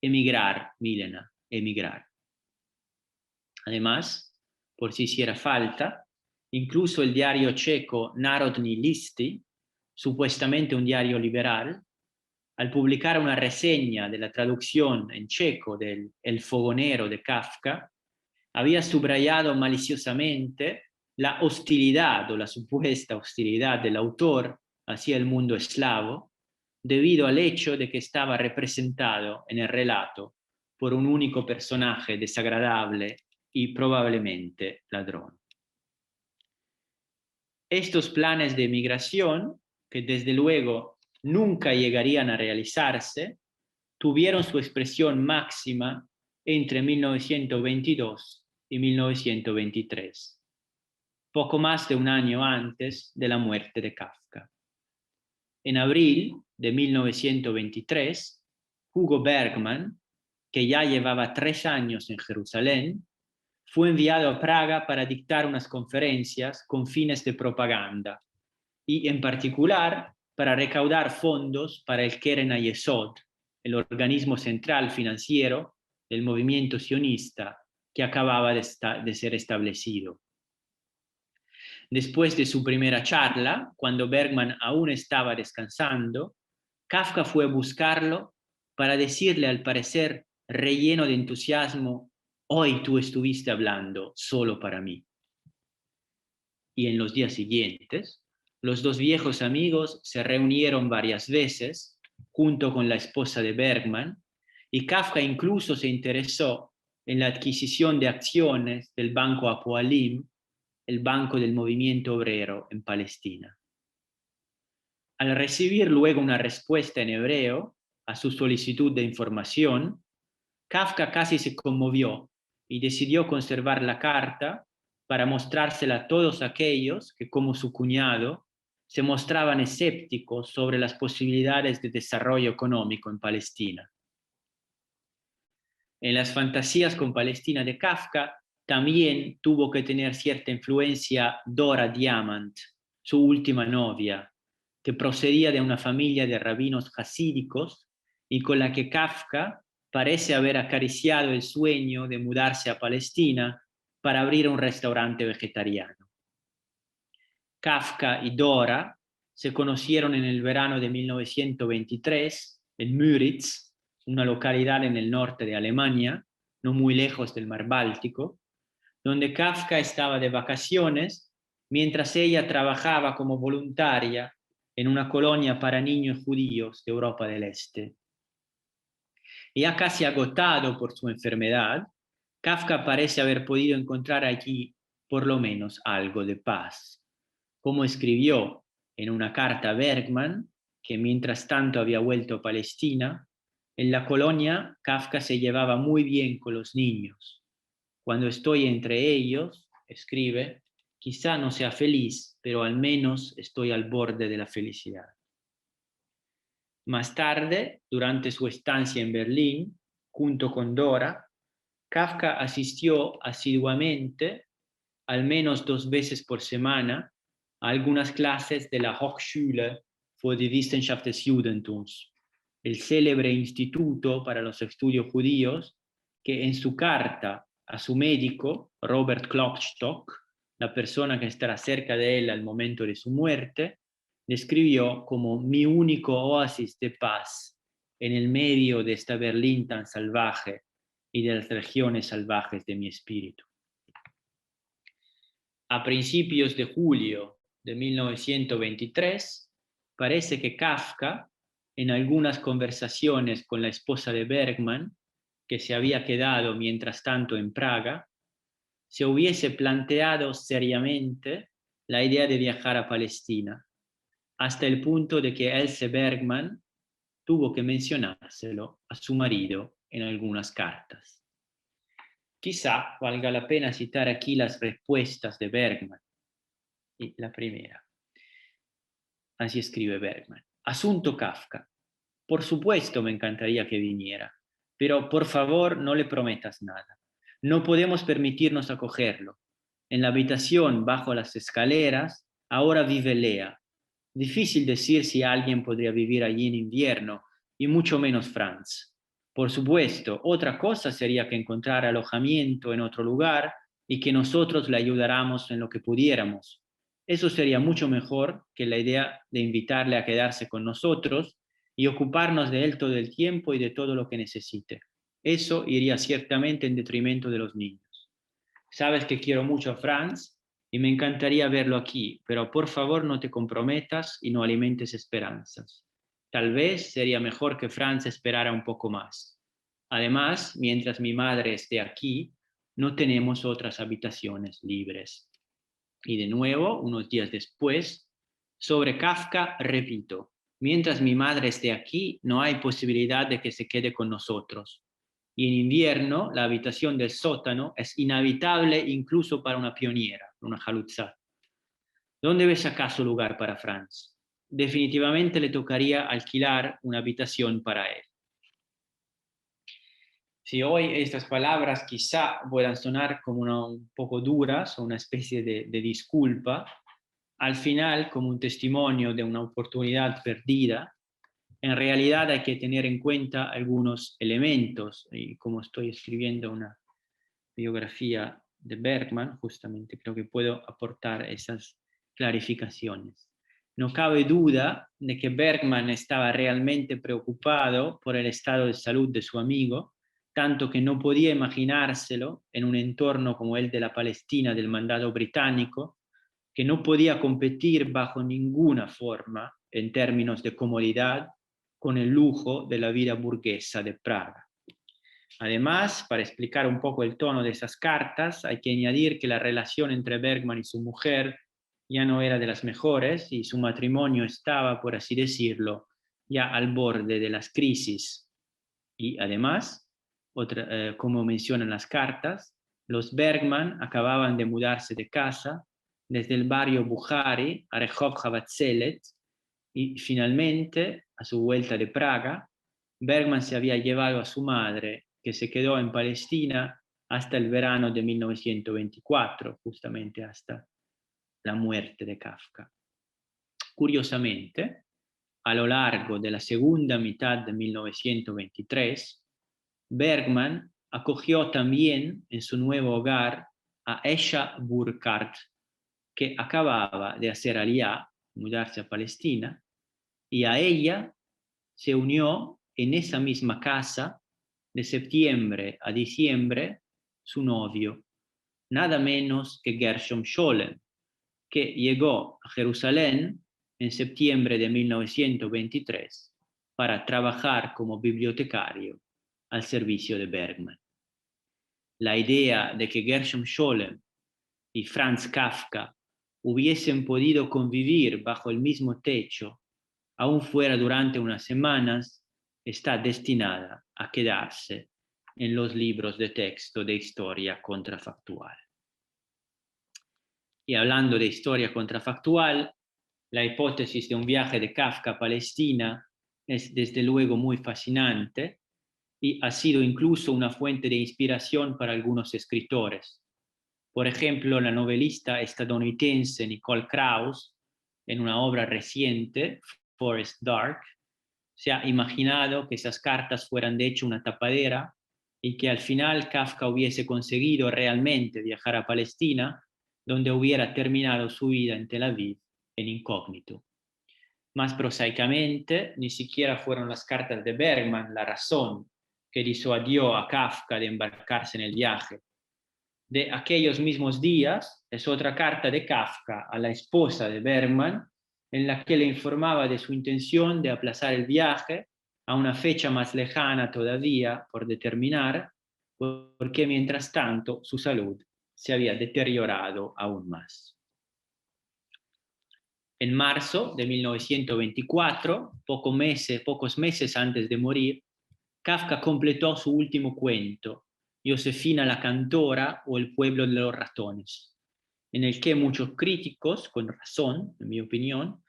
emigrar, Milena, emigrar. Además, por si hiciera falta, incluso el diario checo Národní listy, supuestamente un diario liberal, al publicar una reseña de la traducción en checo del El fogonero de Kafka, había subrayado maliciosamente la hostilidad o la supuesta hostilidad del autor hacia el mundo eslavo, debido al hecho de que estaba representado en el relato por un único personaje desagradable y probablemente ladrón. Estos planes de migración, que desde luego nunca llegarían a realizarse, tuvieron su expresión máxima entre 1922 y 1923, poco más de un año antes de la muerte de Kafka. En abril de 1923, Hugo Bergman, que ya llevaba 3 años en Jerusalén, fue enviado a Praga para dictar unas conferencias con fines de propaganda y, en particular, para recaudar fondos para el Keren HaYesod, el organismo central financiero del movimiento sionista que acababa de ser establecido. Después de su primera charla, cuando Bergman aún estaba descansando, Kafka fue a buscarlo para decirle, al parecer relleno de entusiasmo: hoy tú estuviste hablando solo para mí. Y en los días siguientes, los dos viejos amigos se reunieron varias veces junto con la esposa de Bergman, y Kafka incluso se interesó en la adquisición de acciones del Banco Hapoalim, el banco del movimiento obrero en Palestina. Al recibir luego una respuesta en hebreo a su solicitud de información, Kafka casi se conmovió y decidió conservar la carta para mostrársela a todos aquellos que, como su cuñado, se mostraban escépticos sobre las posibilidades de desarrollo económico en Palestina. En las fantasías con Palestina de Kafka también tuvo que tener cierta influencia Dora Diamant, su última novia, que procedía de una familia de rabinos jasídicos y con la que Kafka parece haber acariciado el sueño de mudarse a Palestina para abrir un restaurante vegetariano. Kafka y Dora se conocieron en el verano de 1923 en Müritz, una localidad en el norte de Alemania, no muy lejos del mar Báltico, donde Kafka estaba de vacaciones mientras ella trabajaba como voluntaria en una colonia para niños judíos de Europa del Este. Ya casi agotado por su enfermedad, Kafka parece haber podido encontrar allí por lo menos algo de paz. Como escribió en una carta a Bergman, que mientras tanto había vuelto a Palestina, en la colonia Kafka se llevaba muy bien con los niños. Cuando estoy entre ellos, escribe, quizá no sea feliz, pero al menos estoy al borde de la felicidad. Más tarde, durante su estancia en Berlín, junto con Dora, Kafka asistió asiduamente, al menos 2 veces por semana, a algunas clases de la Hochschule für die Wissenschaft des Judentums, el célebre instituto para los estudios judíos, que en su carta a su médico, Robert Klopstock, la persona que estará cerca de él al momento de su muerte, describió como mi único oasis de paz en el medio de esta Berlín tan salvaje y de las regiones salvajes de mi espíritu. A principios de julio de 1923, parece que Kafka, en algunas conversaciones con la esposa de Bergman, que se había quedado mientras tanto en Praga, se hubiese planteado seriamente la idea de viajar a Palestina, hasta el punto de que Else Bergman tuvo que mencionárselo a su marido en algunas cartas. Quizá valga la pena citar aquí las respuestas de Bergman. Y la primera. Así escribe Bergman. Asunto Kafka. Por supuesto me encantaría que viniera, pero por favor no le prometas nada. No podemos permitirnos acogerlo. En la habitación bajo las escaleras ahora vive Lea. Difícil decir si alguien podría vivir allí en invierno, y mucho menos Franz. Por supuesto, otra cosa sería que encontrara alojamiento en otro lugar y que nosotros le ayudáramos en lo que pudiéramos. Eso sería mucho mejor que la idea de invitarle a quedarse con nosotros y ocuparnos de él todo el tiempo y de todo lo que necesite. Eso iría ciertamente en detrimento de los niños. Sabes que quiero mucho a Franz y me encantaría verlo aquí, pero por favor no te comprometas y no alimentes esperanzas. Tal vez sería mejor que Franz esperara un poco más. Además, mientras mi madre esté aquí, no tenemos otras habitaciones libres. Y de nuevo, unos días después, sobre Kafka, repito, mientras mi madre esté aquí, no hay posibilidad de que se quede con nosotros. Y en invierno, la habitación del sótano es inhabitable incluso para una pioniera, una Jaluzá. ¿Dónde ves acaso lugar para Franz? Definitivamente le tocaría alquilar una habitación para él. Si hoy estas palabras quizá puedan sonar como un poco duras o una especie de disculpa, al final como un testimonio de una oportunidad perdida, en realidad hay que tener en cuenta algunos elementos, y como estoy escribiendo una biografía de Bergman, justamente creo que puedo aportar esas clarificaciones. No cabe duda de que Bergman estaba realmente preocupado por el estado de salud de su amigo, tanto que no podía imaginárselo en un entorno como el de la Palestina del mandato británico, que no podía competir bajo ninguna forma en términos de comodidad con el lujo de la vida burguesa de Praga. Además, para explicar un poco el tono de esas cartas, hay que añadir que la relación entre Bergman y su mujer ya no era de las mejores y su matrimonio estaba, por así decirlo, ya al borde de las crisis. Y además, como mencionan las cartas, los Bergman acababan de mudarse de casa desde el barrio Bukhari a Rehov Havatzelet y finalmente, a su vuelta de Praga, Bergman se había llevado a su madre, que se quedó en Palestina hasta el verano de 1924, justamente hasta la muerte de Kafka. Curiosamente, a lo largo de la segunda mitad de 1923, Bergman acogió también en su nuevo hogar a Esha Burkhardt, que acababa de hacer aliyá, mudarse a Palestina, y a ella se unió en esa misma casa de septiembre a diciembre su novio, nada menos que Gershom Scholem, que llegó a Jerusalén en septiembre de 1923 para trabajar como bibliotecario al servicio de Bergman. La idea de que Gershom Scholem y Franz Kafka hubiesen podido convivir bajo el mismo techo, aún fuera durante unas semanas, está destinada a quedarse en los libros de texto de historia contrafactual. Y hablando de historia contrafactual, la hipótesis de un viaje de Kafka a Palestina es desde luego muy fascinante y ha sido incluso una fuente de inspiración para algunos escritores. Por ejemplo, la novelista estadounidense Nicole Krauss, en una obra reciente, Forest Dark, se ha imaginado que esas cartas fueran de hecho una tapadera y que al final Kafka hubiese conseguido realmente viajar a Palestina, donde hubiera terminado su vida en Tel Aviv en incógnito. Más prosaicamente, ni siquiera fueron las cartas de Bergman la razón que disuadió a Kafka de embarcarse en el viaje. De aquellos mismos días es otra carta de Kafka a la esposa de Bergman, en la que le informaba de su intención de aplazar el viaje a una fecha más lejana todavía por determinar, porque mientras tanto su salud se había deteriorado aún más. En marzo de 1924, pocos meses antes de morir, Kafka completó su último cuento, Josefina la cantora o El pueblo de los ratones, en el que muchos críticos, con razón, en mi opinión,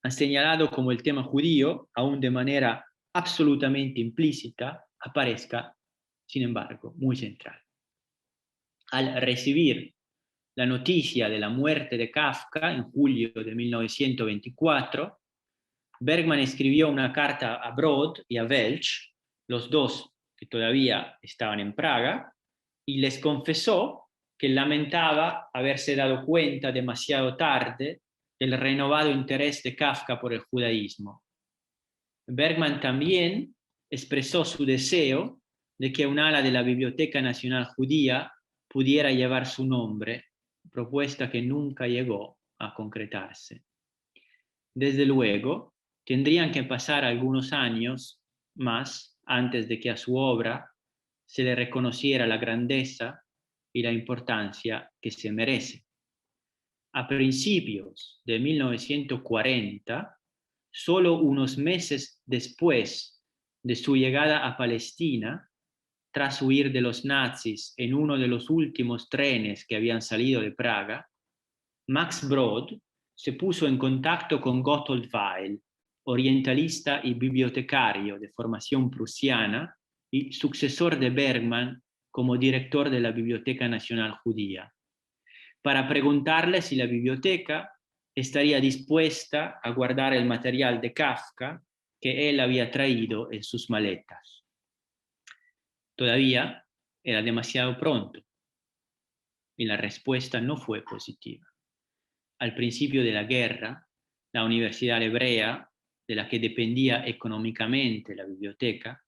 han señalado como el tema judío, aún de manera absolutamente implícita, aparezca, sin embargo, muy central. Al recibir la noticia de la muerte de Kafka en julio de 1924, Bergman escribió una carta a Brod y a Welch, los dos que todavía estaban en Praga, y les confesó que lamentaba haberse dado cuenta demasiado tarde del renovado interés de Kafka por el judaísmo. Bergman también expresó su deseo de que un ala de la Biblioteca Nacional Judía pudiera llevar su nombre, propuesta que nunca llegó a concretarse. Desde luego, tendrían que pasar algunos años más antes de que a su obra se le reconociera la grandeza y la importancia que se merece. A principios de 1940, solo unos meses después de su llegada a Palestina, tras huir de los nazis en uno de los últimos trenes que habían salido de Praga, Max Brod se puso en contacto con Gotthold Weil, orientalista y bibliotecario de formación prusiana y sucesor de Bergman como director de la Biblioteca Nacional Judía, para preguntarle si la biblioteca estaría dispuesta a guardar el material de Kafka que él había traído en sus maletas. Todavía era demasiado pronto y la respuesta no fue positiva. Al principio de la guerra, la Universidad Hebrea, de la que dependía económicamente la biblioteca,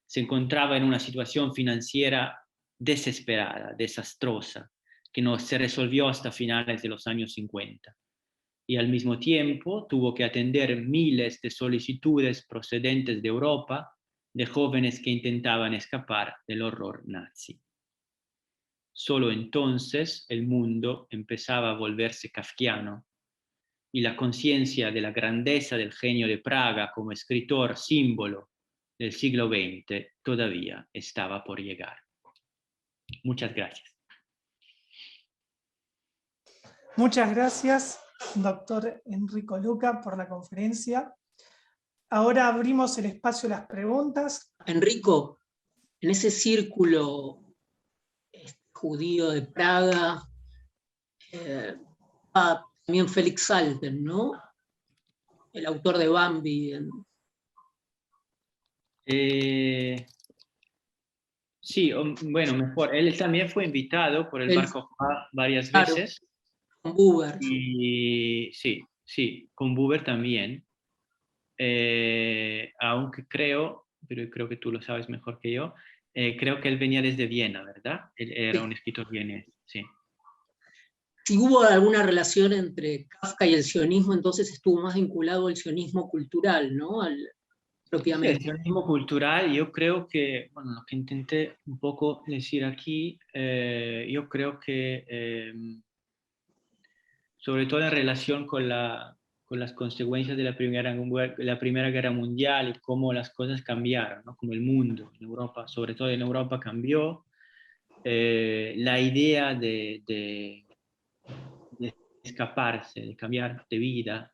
se encontraba en una situación financiera desesperada, desastrosa, que no se resolvió hasta finales de los años 50. Y al mismo tiempo tuvo que atender miles de solicitudes procedentes de Europa de jóvenes que intentaban escapar del horror nazi. Solo entonces el mundo empezaba a volverse kafkiano y la conciencia de la grandeza del genio de Praga como escritor símbolo del siglo XX todavía estaba por llegar. Muchas gracias. Muchas gracias, doctor Enrico Luca, por la conferencia. Ahora abrimos el espacio a las preguntas. Enrico, en ese círculo judío de Praga, también Félix Salten, ¿no? El autor de Bambi. Sí, bueno, mejor. Él también fue invitado por el Bar Kokhba varias veces. Con Buber. Y sí, con Buber también. Aunque creo, pero creo que tú lo sabes mejor que yo, creo que él venía desde Viena, ¿verdad? Él era un escritor vienés, sí. Si hubo alguna relación entre Kafka y el sionismo, entonces estuvo más vinculado al sionismo cultural, ¿no? Propiamente. El sionismo cultural, yo creo que, bueno, lo que intenté un poco decir aquí, yo creo que, sobre todo en relación con las consecuencias de la Primera Guerra Mundial y cómo las cosas cambiaron, ¿no? Como el mundo en Europa, sobre todo en Europa cambió, la idea de escaparse, de cambiar de vida.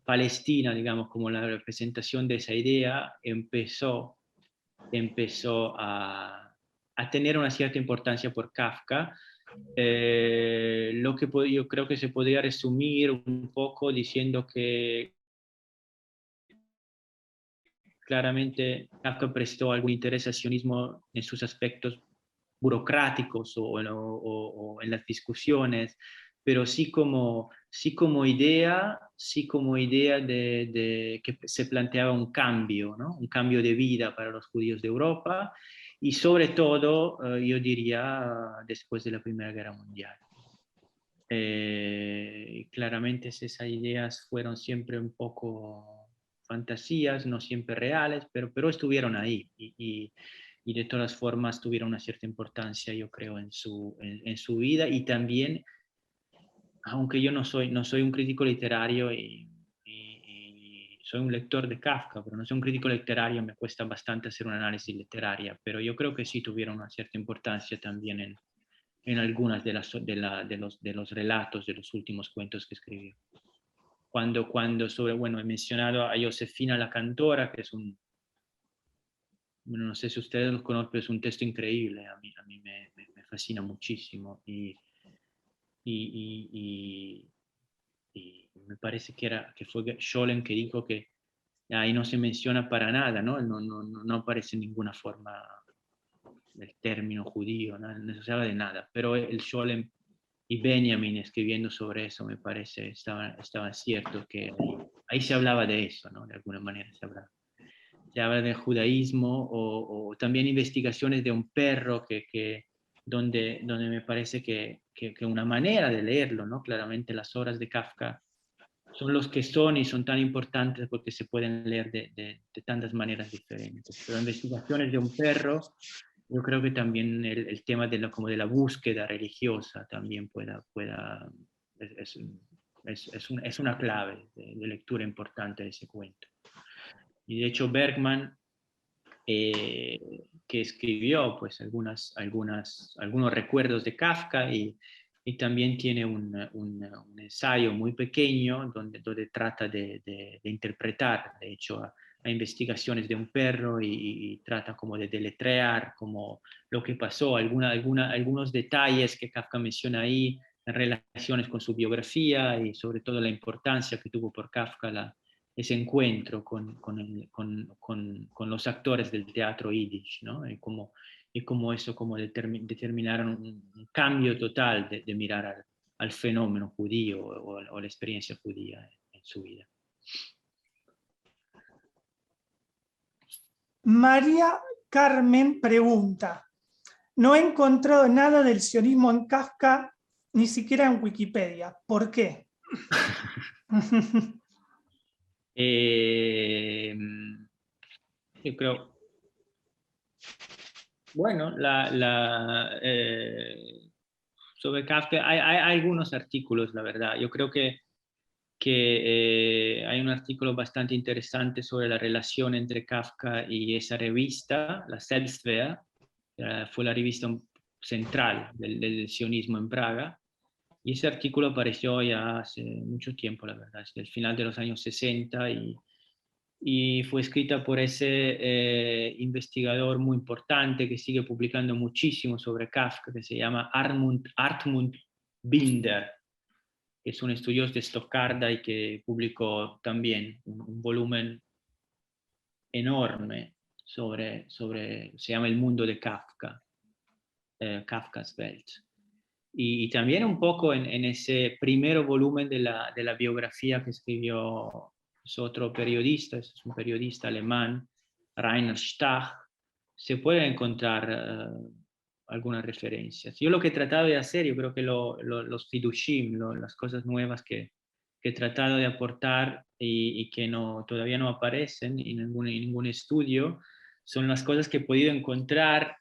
Palestina, digamos, como la representación de esa idea, empezó a tener una cierta importancia por Kafka, lo que yo creo que se podría resumir un poco diciendo que claramente Kafka prestó algún interés al sionismo en sus aspectos burocráticos o en las discusiones, pero sí como idea de que se planteaba un cambio, ¿no? Un cambio de vida para los judíos de Europa y sobre todo, yo diría, después de la Primera Guerra Mundial. Claramente esas ideas fueron siempre un poco fantasías, no siempre reales, pero estuvieron ahí y de todas formas tuvieron una cierta importancia, yo creo, en su vida y también, aunque yo no soy un crítico literario y soy un lector de Kafka, pero no soy un crítico literario, me cuesta bastante hacer un análisis literario, pero yo creo que sí tuvieron una cierta importancia también en algunas de los relatos de los últimos cuentos que escribió. Cuando he mencionado a Josefina la Cantora, que es no sé si ustedes lo conocen, pero es un texto increíble, a mí me fascina muchísimo y me parece que fue Scholem que dijo que ahí no se menciona para nada, ¿no? No aparece en ninguna forma el término judío, no se habla de nada, pero el Scholem y Benjamin escribiendo sobre eso, me parece, estaba cierto que ahí se hablaba de eso, ¿no? De alguna manera se hablaba. se habla del judaísmo, o también investigaciones de un perro donde me parece que una manera de leerlo, ¿no? Claramente las obras de Kafka son los que son y son tan importantes porque se pueden leer de tantas maneras diferentes. Pero investigaciones de un perro, yo creo que también el tema como de la búsqueda religiosa también es una clave de lectura importante de ese cuento. Y de hecho Bergman, que escribió pues algunos recuerdos de Kafka y también tiene un ensayo muy pequeño donde trata de interpretar, de hecho, a investigaciones de un perro y trata como de deletrear como lo que pasó, algunos detalles que Kafka menciona ahí en relaciones con su biografía y sobre todo la importancia que tuvo por Kafka ese encuentro con los actores del teatro yiddish, ¿no? Y cómo eso determinaron un cambio total de mirar al fenómeno judío o la experiencia judía en su vida. María Carmen pregunta, no he encontrado nada del sionismo en Kafka, ni siquiera en Wikipedia. ¿Por qué? Yo creo, bueno, sobre Kafka hay algunos artículos, la verdad. Yo creo que hay un artículo bastante interesante sobre la relación entre Kafka y esa revista, la Selbstwehr, fue la revista central del sionismo en Praga, y ese artículo apareció ya hace mucho tiempo, la verdad, desde el final de los años 60 y fue escrita por ese investigador muy importante que sigue publicando muchísimo sobre Kafka, que se llama Hartmut Binder, que es un estudioso de Stoccarda y que publicó también un volumen enorme se llama El mundo de Kafka, Kafka's Welt. Y también un poco en ese primer volumen de la biografía que escribió es otro periodista, es un periodista alemán, Rainer Stach, se pueden encontrar algunas referencias. Yo lo que he tratado de hacer, yo creo que los fidushim, las cosas nuevas que he tratado de aportar y que todavía no aparecen en ningún estudio, son las cosas que he podido encontrar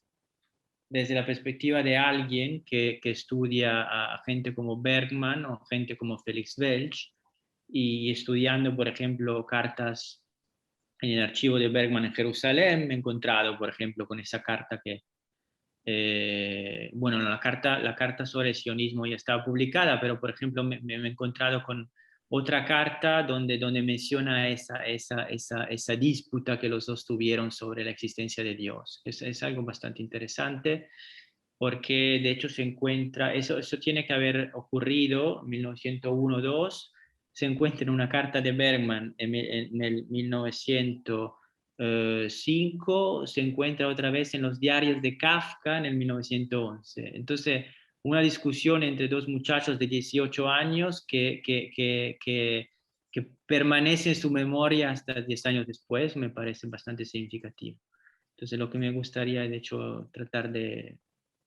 desde la perspectiva de alguien que estudia a gente como Bergman o gente como Felix Welch, y estudiando, por ejemplo, cartas en el archivo de Bergman en Jerusalén, me he encontrado, por ejemplo, con esa carta bueno, la carta sobre el sionismo ya estaba publicada, pero, por ejemplo, me he encontrado con otra carta donde menciona esa disputa que los dos tuvieron sobre la existencia de Dios. Es algo bastante interesante porque de hecho se encuentra, eso tiene que haber ocurrido en 1901-2, se encuentra en una carta de Bergman en el 1905, se encuentra otra vez en los diarios de Kafka en el 1911. Entonces, una discusión entre dos muchachos de 18 años que permanece en su memoria hasta 10 años después, me parece bastante significativo. Entonces, lo que me gustaría, de hecho, tratar de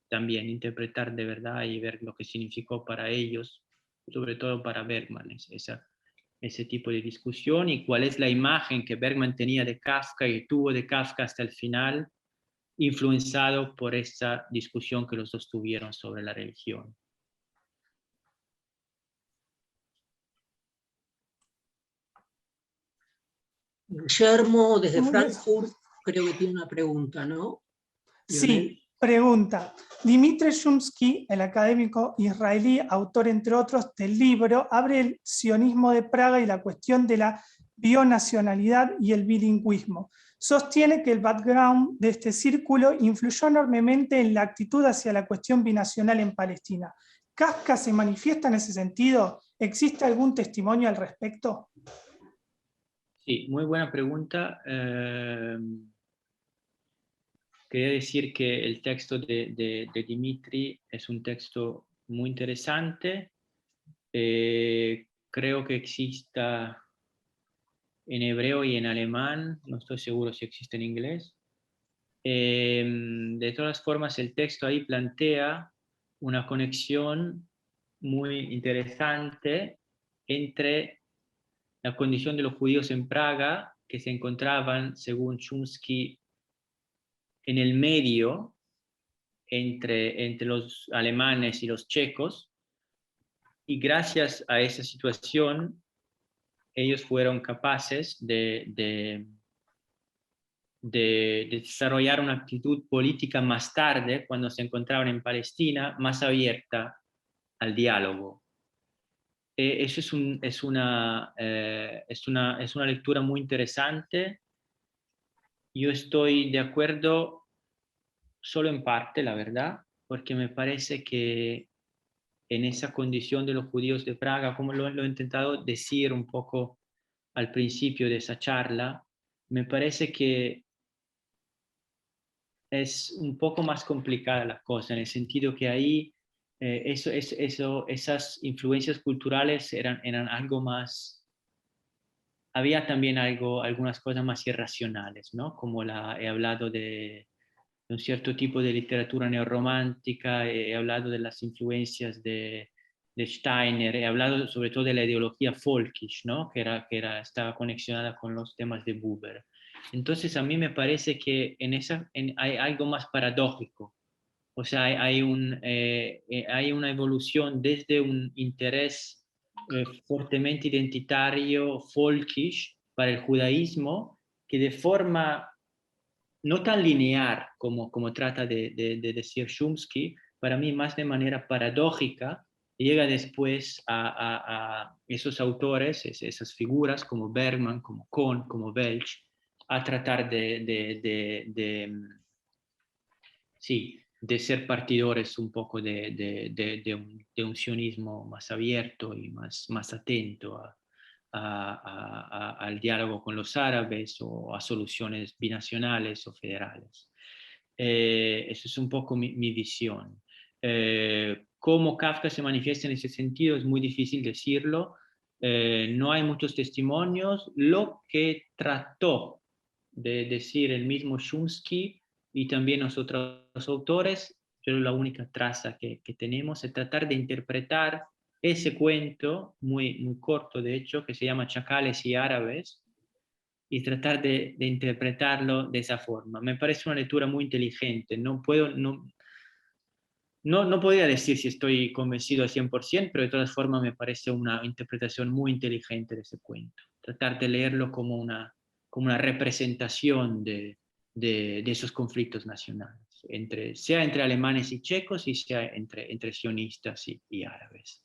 también interpretar de verdad y ver lo que significó para ellos, sobre todo para Bergman, ese tipo de discusión y cuál es la imagen que Bergman tenía de Kafka y tuvo de Kafka hasta el final, influenciado por esa discusión que los dos tuvieron sobre la religión. Guillermo, desde Frankfurt, creo que tiene una pregunta, ¿no? Sí, pregunta. Dimitri Shumsky, el académico israelí, autor, entre otros, del libro, abre el sionismo de Praga y la cuestión de la bionacionalidad y el bilingüismo. Sostiene que el background de este círculo influyó enormemente en la actitud hacia la cuestión binacional en Palestina. ¿Kafka se manifiesta en ese sentido? ¿Existe algún testimonio al respecto? Sí, muy buena pregunta. Quería decir que el texto de Dimitri es un texto muy interesante. Creo que exista en hebreo y en alemán, no estoy seguro si existe en inglés. De todas formas, el texto ahí plantea una conexión muy interesante entre la condición de los judíos en Praga, que se encontraban, según Chomsky, en el medio entre los alemanes y los checos, y gracias a esa situación ellos fueron capaces de desarrollar una actitud política más tarde, cuando se encontraban en Palestina, más abierta al diálogo. Eso es una lectura muy interesante. Yo estoy de acuerdo solo en parte, la verdad, porque me parece que en esa condición de los judíos de Praga, como lo he intentado decir un poco al principio de esa charla, me parece que es un poco más complicada la cosa, en el sentido que ahí esas influencias culturales eran algo más, había también algunas cosas más irracionales, ¿no? Como he hablado de un cierto tipo de literatura neorromántica, he hablado de las influencias de Steiner, he hablado sobre todo de la ideología folkish, ¿no? Estaba conexionada con los temas de Buber. Entonces a mí me parece que hay algo más paradójico, o sea, hay una evolución desde un interés fuertemente identitario, folkish, para el judaísmo, que de forma no tan lineal como trata de decir Chomsky, para mí más de manera paradójica, llega después a esos autores, esas figuras como Bergman, como Kohn, como Welch, a tratar sí, de ser partidores un poco de un sionismo más abierto y más atento al diálogo con los árabes o a soluciones binacionales o federales. Eso es un poco mi visión. Cómo Kafka se manifiesta en ese sentido es muy difícil decirlo. No hay muchos testimonios. Lo que trató de decir el mismo Chomsky y también los otros autores, pero la única traza que tenemos es tratar de interpretar ese cuento, muy corto de hecho, que se llama Chacales y Árabes, y tratar de interpretarlo de esa forma. Me parece una lectura muy inteligente. No podría decir si estoy convencido al 100%, pero de todas formas me parece una interpretación muy inteligente de ese cuento. Tratar de leerlo como una representación de esos conflictos nacionales, sea entre alemanes y checos y sea entre sionistas y árabes.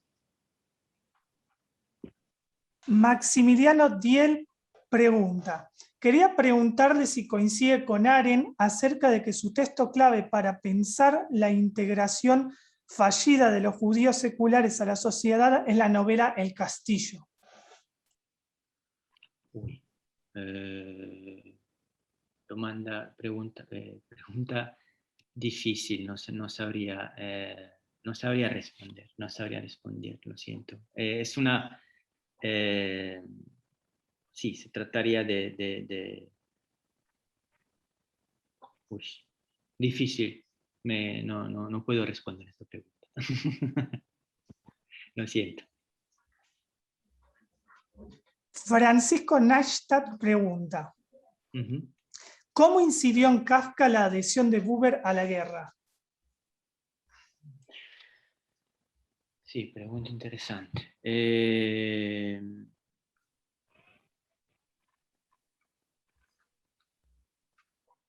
Maximiliano Diel pregunta, quería preguntarle si coincide con Arendt acerca de que su texto clave para pensar la integración fallida de los judíos seculares a la sociedad es la novela El Castillo. Pregunta difícil, no sabría responder, lo siento. Sí, se trataría difícil, no puedo responder esta pregunta. Lo siento. Francisco Neistat pregunta, ¿cómo incidió en Kafka la adhesión de Buber a la guerra? Sí, pregunta interesante.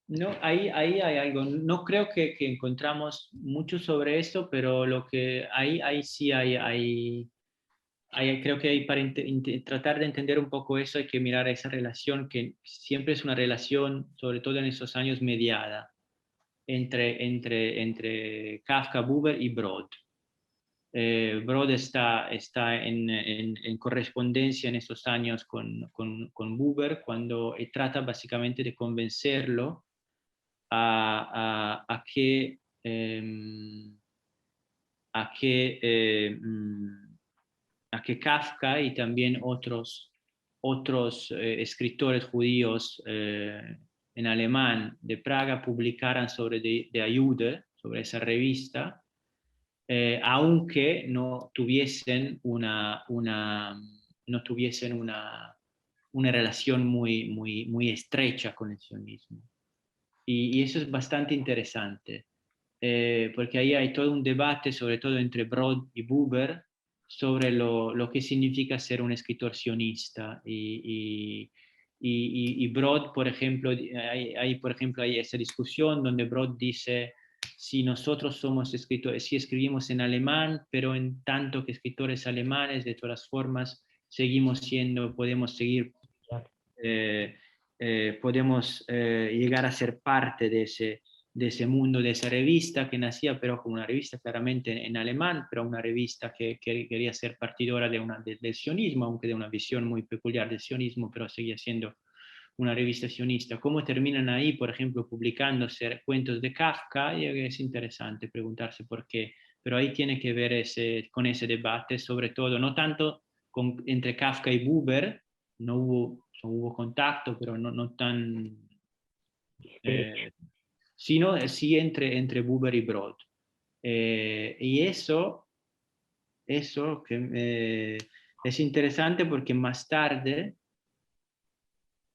No, ahí hay algo. No creo que encontramos mucho sobre esto, pero lo que ahí sí creo que para tratar de entender un poco eso hay que mirar esa relación que siempre es una relación, sobre todo en esos años, mediada entre Kafka, Buber y Brod. Brod está en correspondencia en esos años con Buber cuando trata básicamente de convencerlo a que Kafka y también otros otros escritores judíos en alemán de Praga publicaran sobre de Ayude, sobre esa revista, aunque no tuviesen una relación muy estrecha con el sionismo. Y eso es bastante interesante, porque ahí hay todo un debate, sobre todo entre Brod y Buber, sobre lo que significa ser un escritor sionista. Y Brod, por ejemplo, hay esa discusión donde Brod dice, si nosotros somos escritores, si escribimos en alemán, pero en tanto que escritores alemanes, de todas formas, podemos seguir, podemos llegar a ser parte de ese mundo, de esa revista que nacía pero como una revista claramente en alemán, pero una revista que quería ser partidora del sionismo, aunque de una visión muy peculiar del sionismo, pero seguía siendo una revista sionista. ¿Cómo terminan ahí, por ejemplo, publicándose cuentos de Kafka? Y es interesante preguntarse por qué, pero ahí tiene que ver con ese debate, sobre todo, no tanto entre Kafka y Buber, no hubo contacto, pero no tan... sino sí entre Buber y Brod. Y eso que es interesante porque más tarde,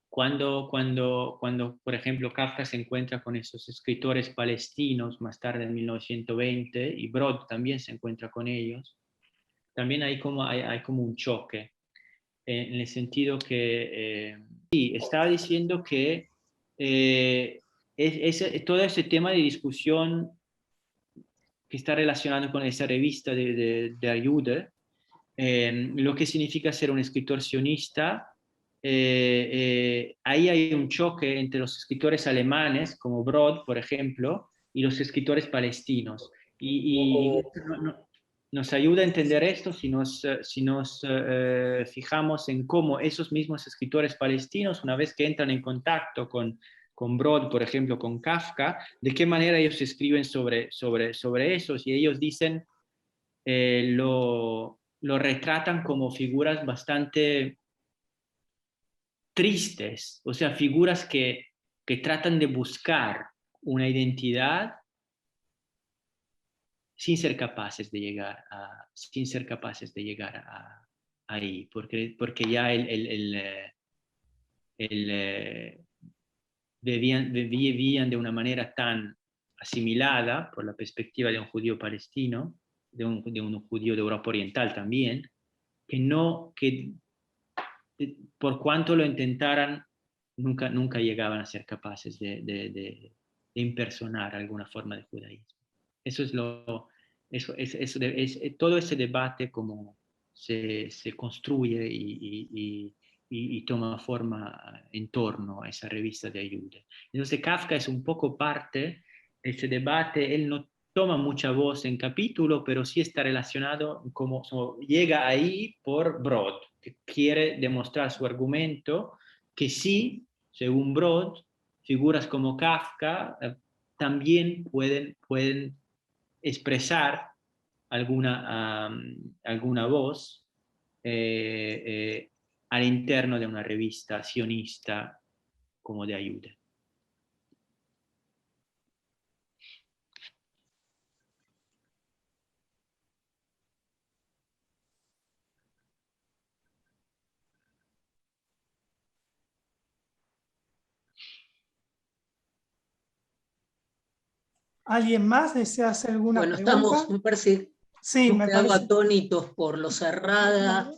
cuando, por ejemplo, Kafka se encuentra con esos escritores palestinos, más tarde en 1920, y Brod también se encuentra con ellos, también hay como un choque, en el sentido que, sí, estaba diciendo que todo ese tema de discusión que está relacionado con esa revista de ayuda, lo que significa ser un escritor sionista. Ahí hay un choque entre los escritores alemanes, como Brod, por ejemplo, y los escritores palestinos. Y nos ayuda a entender esto si nos fijamos en cómo esos mismos escritores palestinos, una vez que entran en contacto con Brod, por ejemplo, con Kafka, de qué manera ellos escriben sobre esos, y ellos dicen, lo retratan como figuras bastante tristes, o sea, figuras que tratan de buscar una identidad sin ser capaces de llegar ahí, porque ya vivían de una manera tan asimilada por la perspectiva de un judío palestino, de un judío de Europa Oriental también, que por cuanto lo intentaran, nunca llegaban a ser capaces de impersonar alguna forma de judaísmo. Eso es todo ese debate como se construye y toma forma en torno a esa revista de ayuda. Entonces Kafka es un poco parte de ese debate. Él no toma mucha voz en capítulo, pero sí está relacionado como llega ahí por Brod, que quiere demostrar su argumento que sí, según Brod, figuras como Kafka también pueden expresar alguna voz al interno de una revista sionista como de ayuda. ¿Alguien más desea hacer alguna Bueno, pregunta? me parece, Sí, estamos me quedando parece. atónitos por lo cerrada,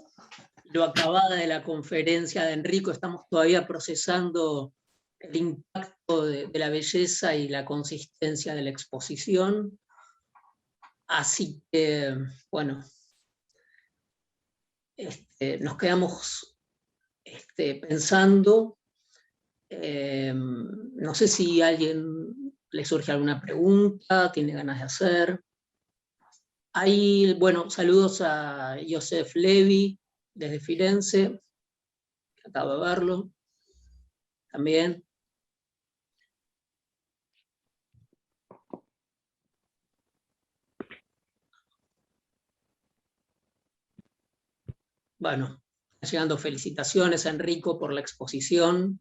lo acabada de la conferencia de Enrico. Estamos todavía procesando el impacto de la belleza y la consistencia de la exposición. Así que, bueno, nos quedamos pensando. No sé si a alguien le surge alguna pregunta, tiene ganas de hacer. Ahí, bueno, saludos a Joseph Levi desde Firenze, que acabo de verlo también. Bueno, llegando felicitaciones, Enrico, por la exposición.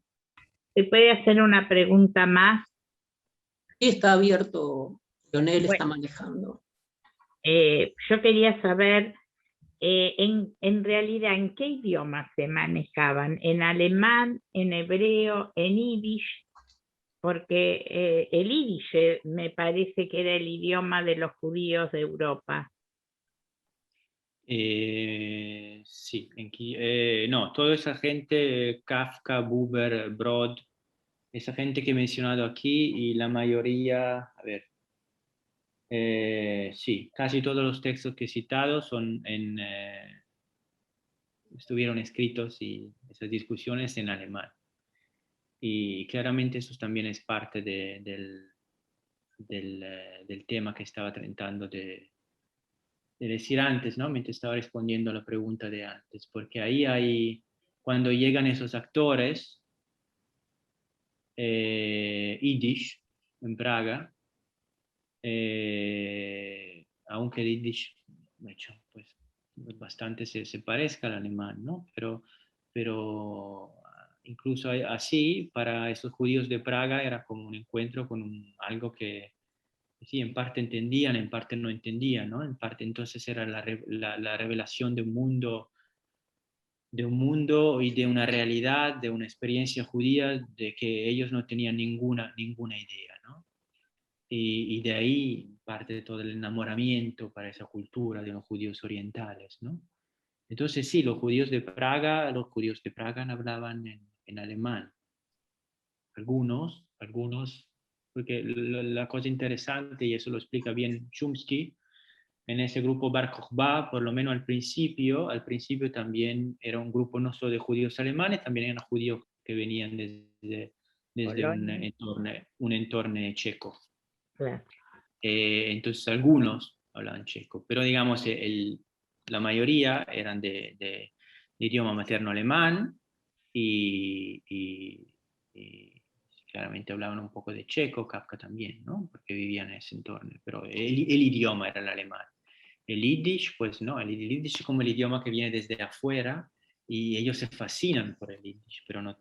¿Se puede hacer una pregunta más? Y está abierto, Leonel Bueno. está manejando. Yo quería saber, en realidad, ¿en qué idiomas se manejaban? ¿En alemán, en hebreo, en yiddish? Porque el yiddish me parece que era el idioma de los judíos de Europa. Sí, no, toda esa gente, Kafka, Buber, Brod, esa gente que he mencionado aquí, y la mayoría, a ver, sí, casi todos los textos que he citado estuvieron escritos y esas discusiones en alemán. Y claramente eso también es parte del tema que estaba tratando de decir antes, ¿no? Mientras estaba respondiendo a la pregunta de antes, porque ahí cuando llegan esos actores, Yiddish, en Praga, aunque el Yiddish, de hecho, pues bastante se parezca al alemán, ¿no? Pero incluso así, para esos judíos de Praga era como un encuentro con algo que sí, en parte entendían, en parte no entendían, ¿no? En parte entonces era la revelación de un mundo y de una realidad, de una experiencia judía de que ellos no tenían ninguna idea, ¿no? Y de ahí parte todo el enamoramiento para esa cultura de los judíos orientales, ¿no? Entonces sí, los judíos de Praga hablaban en alemán. Algunos, porque la cosa interesante, y eso lo explica bien Chomsky, en ese grupo Bar Kokhba, por lo menos al principio también era un grupo no solo de judíos alemanes, también eran judíos que venían desde un entorno checo. Claro. Entonces algunos hablaban checo, pero digamos la mayoría eran de idioma materno alemán y claramente hablaban un poco de checo, Kafka también, ¿no? Porque vivían en ese entorno, pero el idioma era el alemán. El yiddish, pues no, el yiddish es como el idioma que viene desde afuera y ellos se fascinan por el yiddish, pero no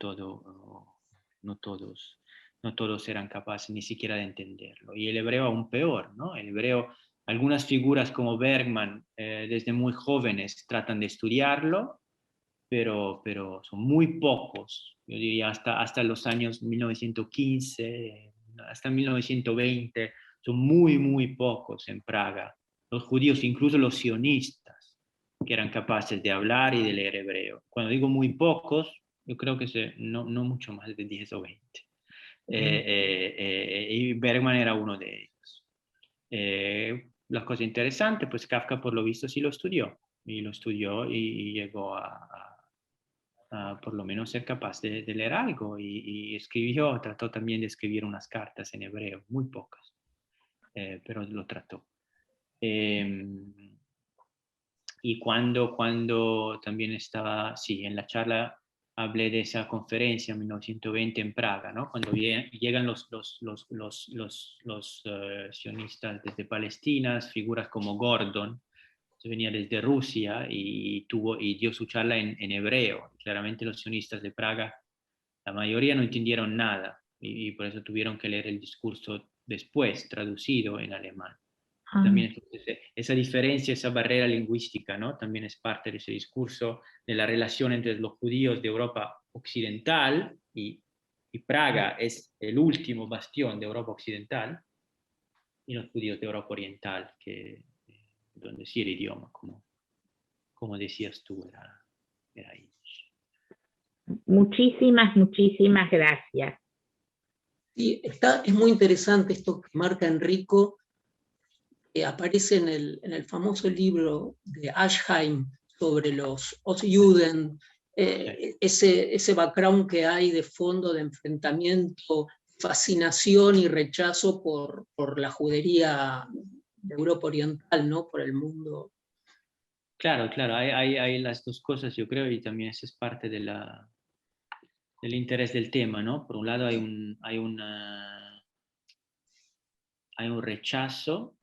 todos eran capaces ni siquiera de entenderlo. Y el hebreo aún peor, ¿no? El hebreo, algunas figuras como Bergman, desde muy jóvenes tratan de estudiarlo, pero son muy pocos. Yo diría hasta los años 1915, hasta 1920, son muy, muy pocos en Praga. Los judíos, incluso los sionistas, que eran capaces de hablar y de leer hebreo. Cuando digo muy pocos, yo creo que no mucho más de 10 o 20. Y Bergman era uno de ellos. La cosa interesante, pues Kafka por lo visto sí lo estudió, y llegó a por lo menos ser capaz de leer algo, y trató también de escribir unas cartas en hebreo, muy pocas, pero lo trató. Y cuando también estaba, sí, en la charla hablé de esa conferencia en 1920 en Praga, ¿no? Cuando llegan los sionistas desde Palestina, figuras como Gordon, que venía desde Rusia y dio su charla en hebreo. Claramente los sionistas de Praga, la mayoría no entendieron nada y por eso tuvieron que leer el discurso después, traducido en alemán. También esa diferencia, esa barrera lingüística, ¿no? También es parte de ese discurso de la relación entre los judíos de Europa occidental y Praga es el último bastión de Europa occidental, y los judíos de Europa oriental, donde sí el idioma, como decías tú, era yiddish. Muchísimas gracias. Y es muy interesante esto que marca Enrico, que aparece en el famoso libro de Aschheim sobre los Ostjuden, ese background que hay de fondo de enfrentamiento, fascinación y rechazo por la judería de Europa Oriental, ¿no? Por el mundo. Claro, hay las dos cosas, yo creo, y también eso es parte del interés del tema, ¿no? Por un lado hay un rechazo,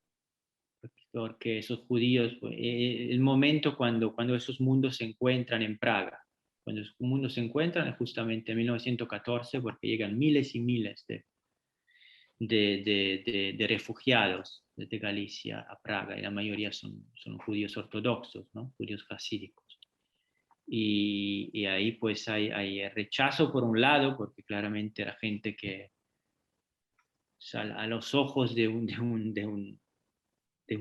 porque esos judíos, el momento cuando esos mundos se encuentran en Praga, Cuando el mundo se encuentra es justamente en 1914, porque llegan miles y miles de refugiados desde Galicia a Praga, y la mayoría son judíos ortodoxos, ¿no? Judíos hasídicos. Y ahí pues hay rechazo por un lado, porque claramente era gente que a los ojos de un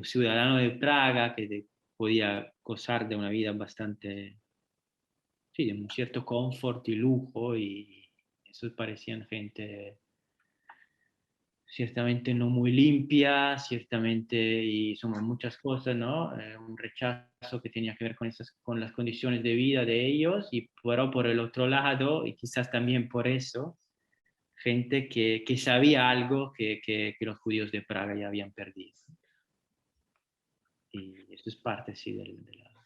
ciudadano de Praga que podía gozar de una vida bastante, sí, de un cierto confort y lujo, y eso parecían gente ciertamente no muy limpia, ciertamente, y somos muchas cosas, ¿no? Un rechazo que tenía que ver con las condiciones de vida de ellos, pero por el otro lado, y quizás también por eso, gente que sabía algo que los judíos de Praga ya habían perdido. Y eso es parte, sí, de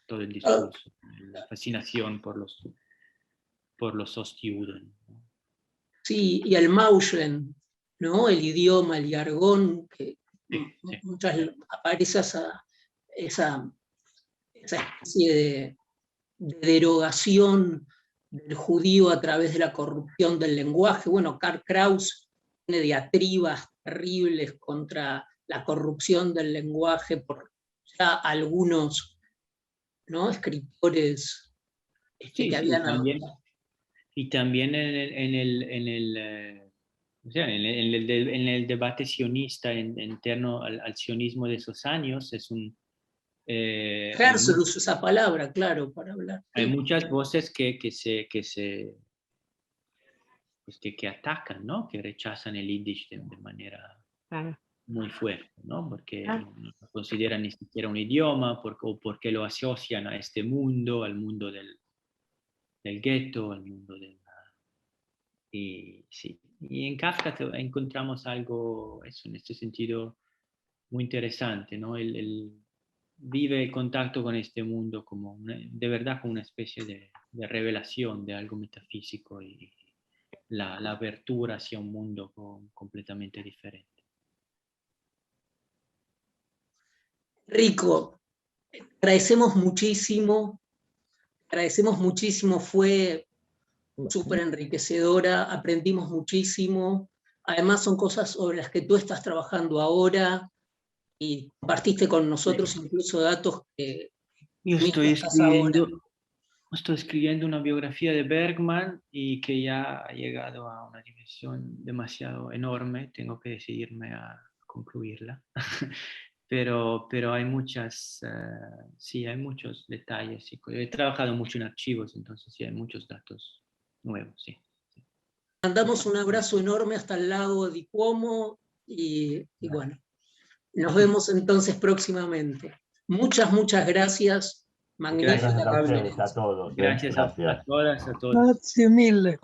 todo el discurso, la fascinación por los Ostjuden, ¿no? Sí, y el Mauschlen, ¿no? El idioma, el jargón, que Sí. muchas aparece esa especie de derogación del judío a través de la corrupción del lenguaje. Bueno, Karl Kraus tiene diatribas terribles contra la corrupción del lenguaje por ya algunos, ¿no? Escritores Sí, que sí, habían adoptado. y también en el debate sionista interno al sionismo de esos años, Herzl usa esa palabra, claro, para hablar. hay muchas voces que atacan, ¿no? Que rechazan el Yiddish de manera muy fuerte, ¿no? Porque no lo consideran ni siquiera un idioma, o porque lo asocian a este mundo, al mundo del gueto, al mundo del... Y sí, y en Kafka encontramos algo, eso, en este sentido, muy interesante, ¿no? Él vive el contacto con este mundo como de verdad como una especie de revelación de algo metafísico, y la apertura hacia un mundo completamente diferente. Rico, agradecemos muchísimo, fue súper enriquecedora, aprendimos muchísimo, además son cosas sobre las que tú estás trabajando ahora y compartiste con nosotros incluso datos que Yo mismo estás ahora. estoy escribiendo una biografía de Bergman, y que ya ha llegado a una dimensión demasiado enorme, tengo que decidirme a concluirla. Pero hay sí, hay muchos detalles. He trabajado mucho en archivos, entonces sí, hay muchos datos nuevos, sí. Mandamos un abrazo enorme hasta el lago di Como y bueno, nos vemos entonces próximamente. Muchas magnífica Gracias a ustedes, conferencia. a todos. Gracias a todas, a todos. Grazie mille.